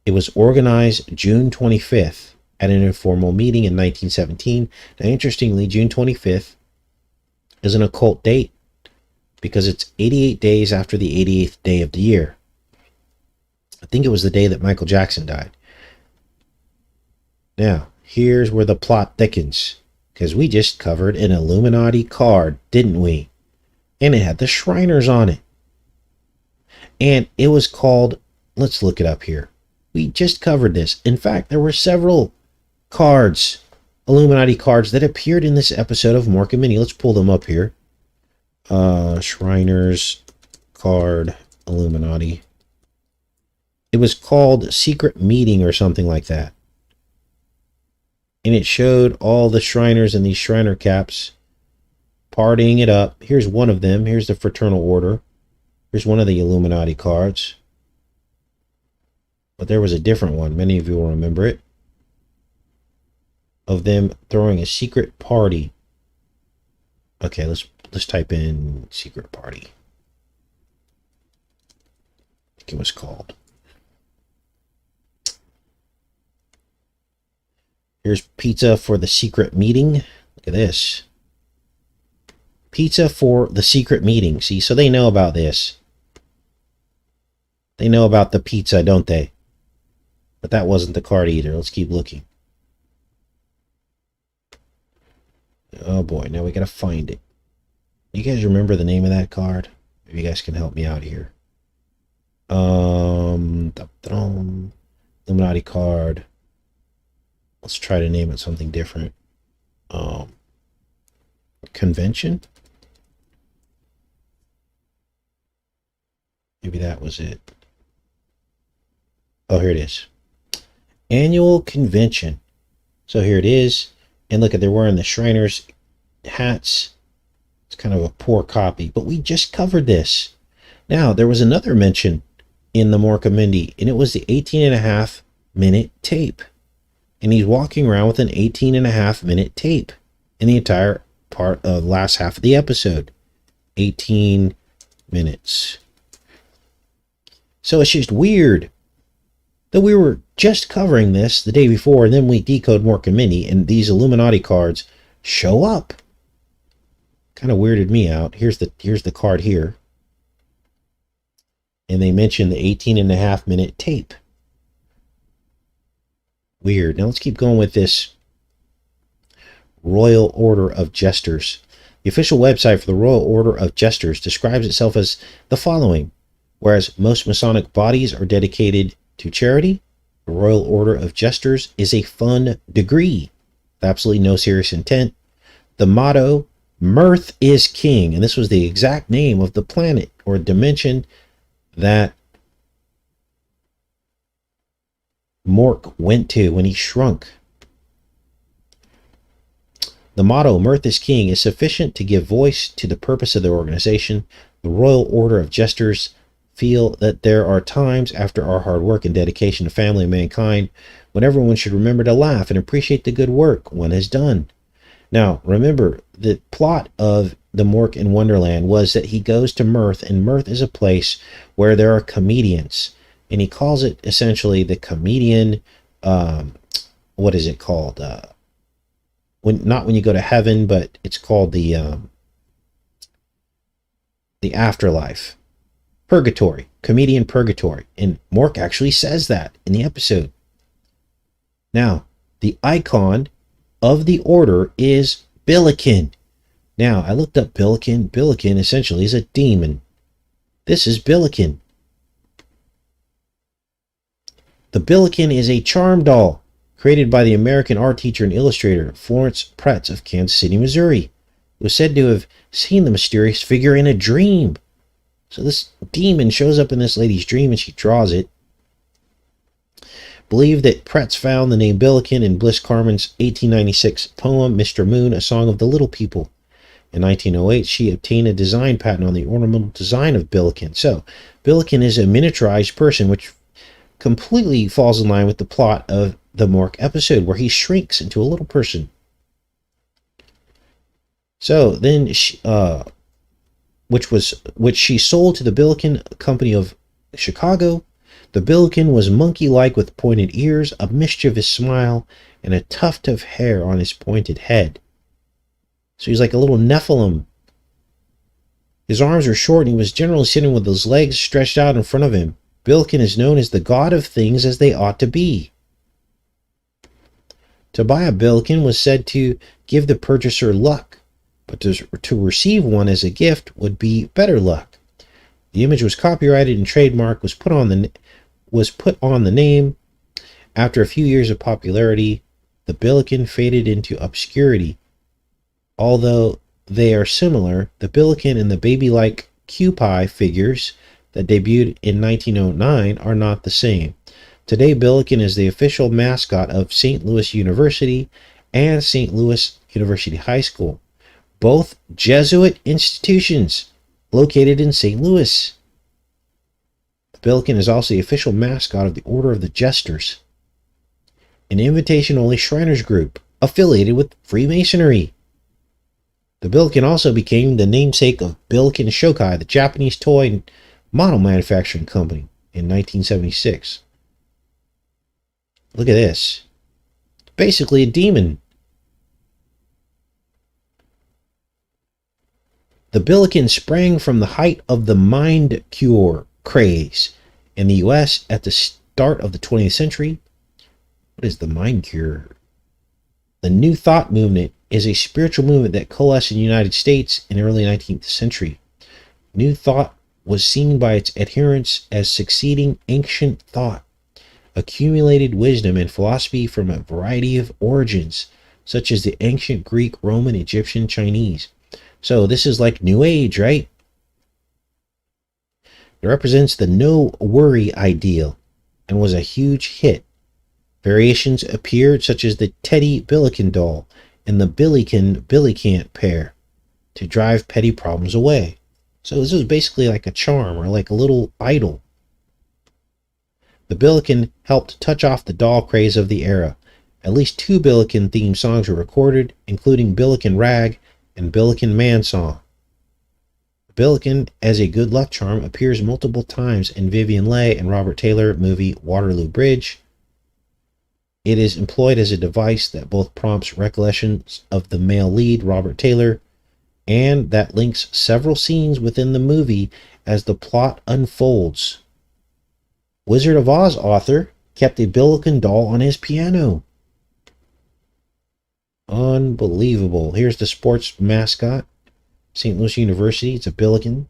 It was organized June 25th at an informal meeting in 1917. Now, interestingly, June 25th is an occult date because it's 88 days after the 88th day of the year. I think it was the day that Michael Jackson died. Now, here's where the plot thickens, because we just covered an Illuminati card, didn't we? And it had the Shriners on it. And it was called, let's look it up here. We just covered this. In fact, there were several cards, Illuminati cards, that appeared in this episode of Mork and Mindy. Let's pull them up here. Shriners card Illuminati. It was called Secret Meeting or something like that. And it showed all the Shriners in these Shriner caps partying it up. Here's one of them. Here's the Fraternal Order. Here's one of the Illuminati cards. But there was a different one. Many of you will remember it. Of them throwing a secret party. Okay, let's type in secret party. I think it was called. Here's pizza for the secret meeting. Look at this. Pizza for the secret meeting. See, so they know about this. They know about the pizza, don't they? But that wasn't the card either. Let's keep looking. Oh boy, now we gotta find it. You guys remember the name of that card? Maybe you guys can help me out here. Illuminati card. Let's try to name it something different. Convention? Maybe that was it. Oh, here it is. Annual Convention. So here it is. And look at, they're wearing the Shriners hats. It's kind of a poor copy, but we just covered this. Now, there was another mention in the Mork and Mindy, and it was the 18.5-minute tape. And he's walking around with an 18.5-minute tape in the entire part of the last half of the episode. 18 minutes. So it's just weird that we were just covering this the day before, and then we decode Mork and Mindy, and these Illuminati cards show up. Kind of weirded me out. Here's the card here. And they mention the 18.5-minute tape. Weird. Now let's keep going with this Royal Order of Jesters. The official website for the Royal Order of Jesters describes itself as the following. Whereas most Masonic bodies are dedicated to charity, the Royal Order of Jesters is a fun degree with absolutely no serious intent. The motto, Mirth is King, and this was the exact name of the planet or dimension that Mork went to when he shrunk. The motto, Mirth is King, is sufficient to give voice to the purpose of the organization. The Royal Order of Jesters feel that there are times after our hard work and dedication to family and mankind when everyone should remember to laugh and appreciate the good work one has done. Now, remember, the plot of the Mork in Wonderland was that he goes to Mirth, and Mirth is a place where there are comedians. And he calls it essentially the comedian, what is it called? Not when you go to heaven, but it's called the afterlife. Purgatory. Comedian purgatory. And Mork actually says that in the episode. Now, the icon of the order is Billiken. Now, I looked up Billiken. Billiken essentially is a demon. This is Billiken. The Billiken is a charm doll created by the American art teacher and illustrator Florence Pretz of Kansas City, Missouri. It was said to have seen the mysterious figure in a dream. So this demon shows up in this lady's dream and she draws it. Believed that Pretz found the name Billiken in Bliss Carman's 1896 poem, Mr. Moon, A Song of the Little People. In 1908, she obtained a design patent on the ornamental design of Billiken. So, Billiken is a miniaturized person, which completely falls in line with the plot of the Mork episode, where he shrinks into a little person. So, then, which she sold to the Billiken Company of Chicago. The Billiken was monkey-like with pointed ears, a mischievous smile, and a tuft of hair on his pointed head. So he's like a little Nephilim. His arms were short and he was generally sitting with his legs stretched out in front of him. Billiken is known as the god of things as they ought to be. To buy a Billiken was said to give the purchaser luck, but to receive one as a gift would be better luck. The image was copyrighted and trademark was put on the name. After a few years of popularity, the Billiken faded into obscurity. Although they are similar, the Billiken and the baby-like Kewpie figures that debuted in 1909 are not the same. Today, Billiken is the official mascot of St. Louis University and St. Louis University High School, both Jesuit institutions located in St. Louis. The Billiken is also the official mascot of the Order of the Jesters, an invitation-only Shriners group affiliated with Freemasonry. The Billiken also became the namesake of Billiken Shokai, the Japanese toy and model manufacturing company, in 1976. Look at this. Basically a demon. The Billiken sprang from the height of the mind cure craze in the U.S. at the start of the 20th century. What is the mind cure? The New Thought movement is a spiritual movement that coalesced in the United States in the early 19th century. New Thought was seen by its adherents as succeeding ancient thought, accumulated wisdom and philosophy from a variety of origins, such as the ancient Greek, Roman, Egyptian, Chinese. So this is like New Age, right? It represents the no worry ideal and was a huge hit. Variations appeared such as the Teddy Billiken doll and the Billiken pair to drive petty problems away. So this was basically like a charm or like a little idol. The Billiken helped touch off the doll craze of the era. At least 2 Billiken themed songs were recorded, including Billiken Rag and Billiken Man Song. Billiken, as a good luck charm, appears multiple times in Vivien Leigh and Robert Taylor movie Waterloo Bridge. It is employed as a device that both prompts recollections of the male lead, Robert Taylor, and that links several scenes within the movie as the plot unfolds. Wizard of Oz author kept a Billiken doll on his piano. Unbelievable. Here's the sports mascot, St. Louis University. It's a Billiken.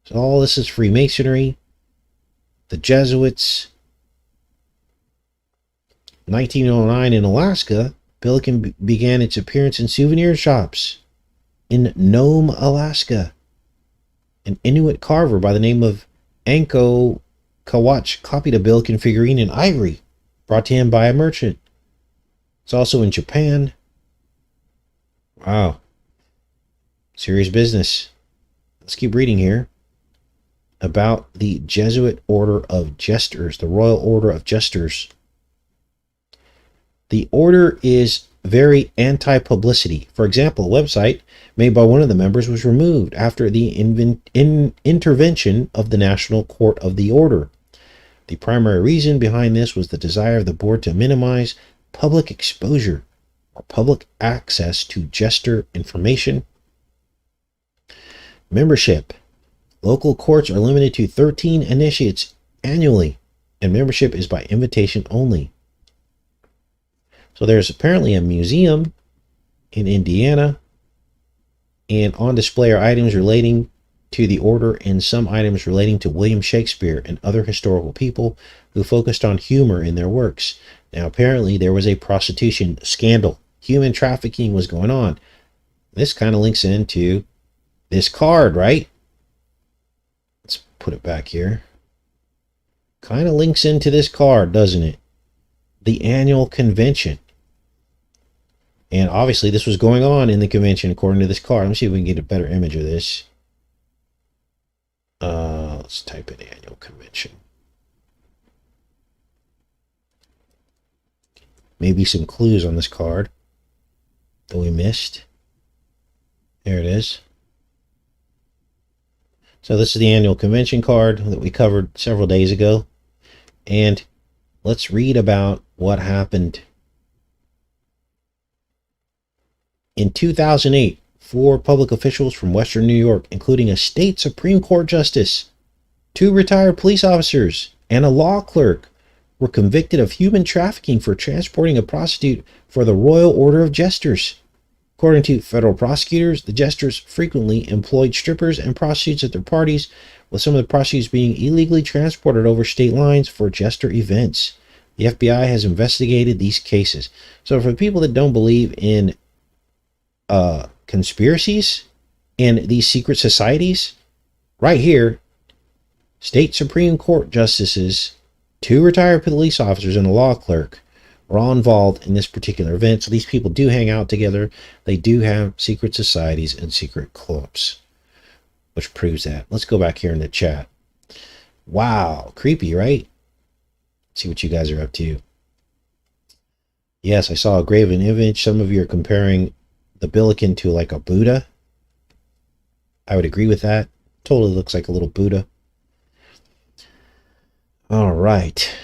So all this is Freemasonry, the Jesuits. 1909 in Alaska, Billiken began its appearance in souvenir shops. In Nome, Alaska, an Inuit carver by the name of Anko Kawach copied a Billiken figurine in ivory, brought to him by a merchant. It's also in Japan. Wow. Serious business. Let's keep reading here about the Jesuit Order of Jesters, the Royal Order of Jesters. The order is very anti-publicity. For example, a website made by one of the members was removed after the intervention of the National Court of the Order. The primary reason behind this was the desire of the board to minimize public exposure or public access to jester information. Membership. Local courts are limited to 13 initiates annually, and membership is by invitation only. So there's apparently a museum in Indiana, and on display are items relating to the order and some items relating to William Shakespeare and other historical people who focused on humor in their works. Now apparently there was a prostitution scandal. Human trafficking was going on. This kind of links into this card, right? put it back here. Kind of links into this card, doesn't it? The annual convention. And obviously this was going on in the convention according to this card. Let me see if we can get a better image of this. Let's type in annual convention. Maybe some clues on this card that we missed. There it is. So this is the annual convention card that we covered several days ago. And let's read about what happened. In 2008, 4 public officials from Western New York, including a state Supreme Court justice, 2 retired police officers, and a law clerk, were convicted of human trafficking for transporting a prostitute for the Royal Order of Jesters. According to federal prosecutors, the Jesters frequently employed strippers and prostitutes at their parties, with some of the prostitutes being illegally transported over state lines for Jester events. The FBI has investigated these cases. So for people that don't believe in conspiracies and these secret societies, right here, state Supreme Court justices, 2 retired police officers, and a law clerk were all involved in this particular event. So these people do hang out together. They do have secret societies and secret clubs, which proves that. Let's go back here in the chat. Wow, creepy, right? See what you guys are up to. Yes, I saw a graven image. Some of you are comparing the Billiken to like a Buddha. I would agree with that. Totally looks like a little Buddha. All right.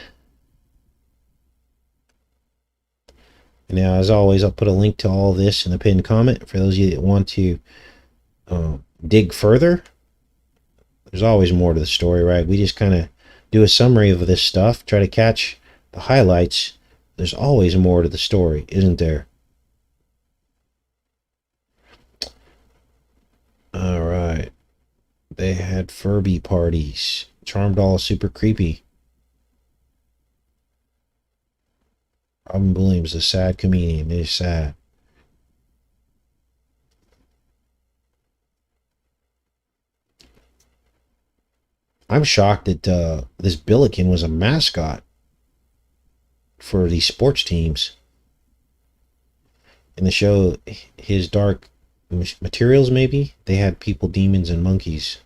And now, as always, I'll put a link to all this in the pinned comment for those of you that want to dig further. There's always more to the story, right? We just kind of do a summary of this stuff, try to catch the highlights. There's always more to the story, isn't there? All right. They had Furby parties. Charm doll is super creepy. Robin Williams, a sad comedian. It is sad. I'm shocked that this Billiken was a mascot for these sports teams. In the show, his Dark Materials, maybe? They had people, demons, and monkeys.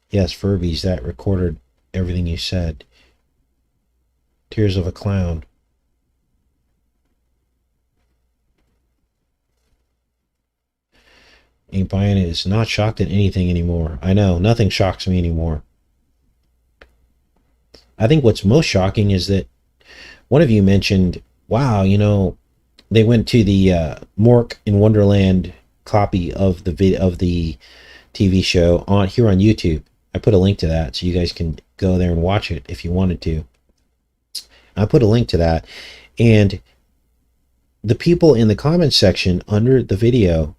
Yes, Furbies, that recorded everything you said. Tears of a Clown. Ain't buying it. It's not shocked at anything anymore. I know, nothing shocks me anymore. I think what's most shocking is that one of you mentioned, wow, you know, they went to the Mork in Wonderland copy of the TV show here on YouTube. I put a link to that so you guys can go there and watch it if you wanted to. I put a link to that, and the people in the comments section under the video,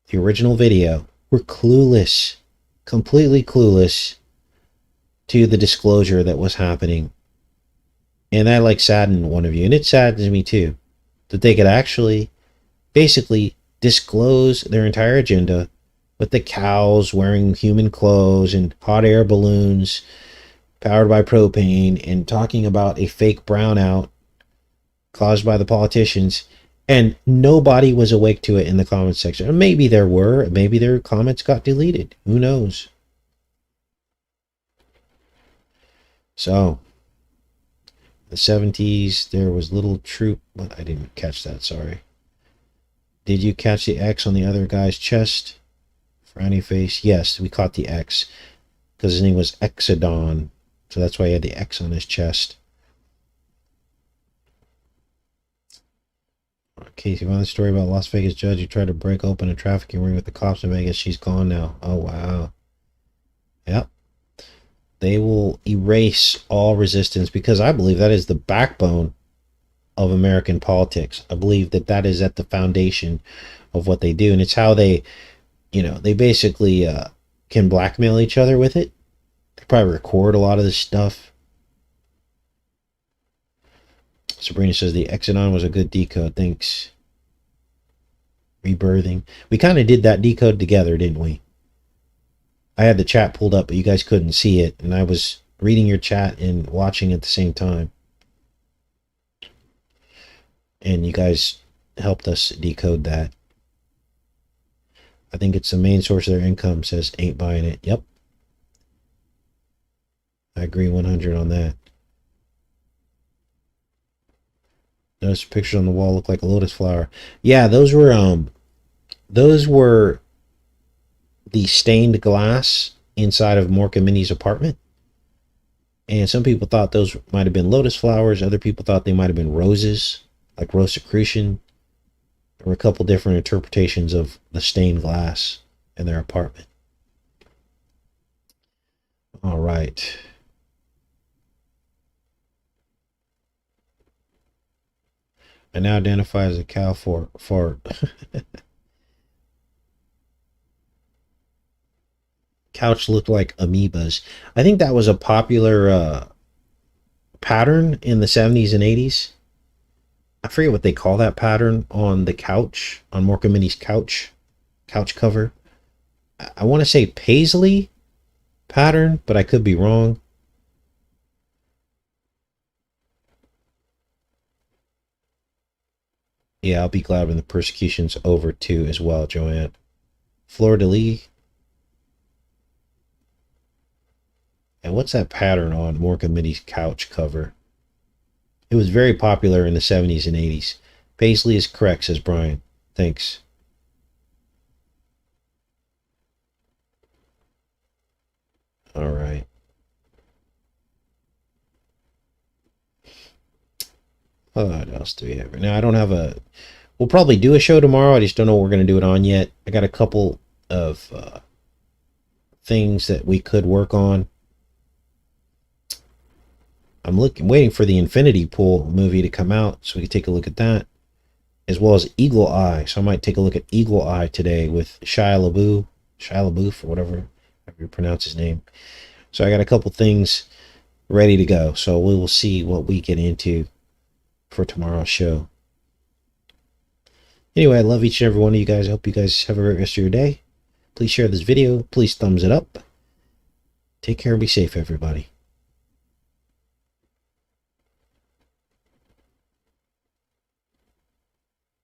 the original video, were clueless, completely clueless to the disclosure that was happening. And that like saddened one of you, and it saddens me too, that they could actually basically disclose their entire agenda with the cows wearing human clothes and hot air balloons powered by propane and talking about a fake brownout caused by the politicians, and nobody was awake to it in the comments section. And maybe there were, maybe their comments got deleted, who knows. So the 70s, there was little troop, but I didn't catch that, sorry. Did you catch the X on the other guy's chest? Frowny face. Yes, we caught the X because his name was Exodon, so that's why he had the X on his chest. Casey, found the story about Las Vegas judge who tried to break open a trafficking ring with the cops in Vegas. She's gone now. Oh, wow. Yep. They will erase all resistance, because I believe that is the backbone of American politics. I believe that that is at the foundation of what they do, and it's how they, you know, they basically can blackmail each other with it. They probably record a lot of this stuff. Sabrina says the exit on was a good decode. Thanks. Rebirthing. We kind of did that decode together, didn't we? I had the chat pulled up, but you guys couldn't see it, and I was reading your chat and watching at the same time. And you guys helped us decode that. I think it's the main source of their income, says ain't buying it. Yep. I agree 100 on that. Notice pictures on the wall look like a lotus flower. Yeah, those were the stained glass inside of Mork and Mindy's apartment. And some people thought those might have been lotus flowers. Other people thought they might have been roses, like Rosicrucian. There were a couple different interpretations of the stained glass in their apartment. All right. I now identify as a cow for couch looked like amoebas. I think that was a popular pattern in the 70s and 80s. I forget what they call that pattern on the couch, on Mork and Mindy's couch cover. I want to say paisley pattern, but I could be wrong. Yeah, I'll be glad when the persecution's over too as well, Joanne. Fleur-de-lis. And what's that pattern on Mork and Mindy's couch cover? It was very popular in the 70s and 80s. Paisley is correct, says Brian. Thanks. All right. What else do we have? Now, I don't have a... We'll probably do a show tomorrow. I just don't know what we're going to do it on yet. I got a couple of things that we could work on. I'm waiting for the Infinity Pool movie to come out so we can take a look at that, as well as Eagle Eye. So I might take a look at Eagle Eye today with Shia LaBeouf, or whatever you pronounce his name. So I got a couple things ready to go. So we will see what we get into for tomorrow's show. Anyway, I love each and every one of you guys. I hope you guys have a great rest of your day. Please share this video. Please thumbs it up. Take care and be safe, everybody.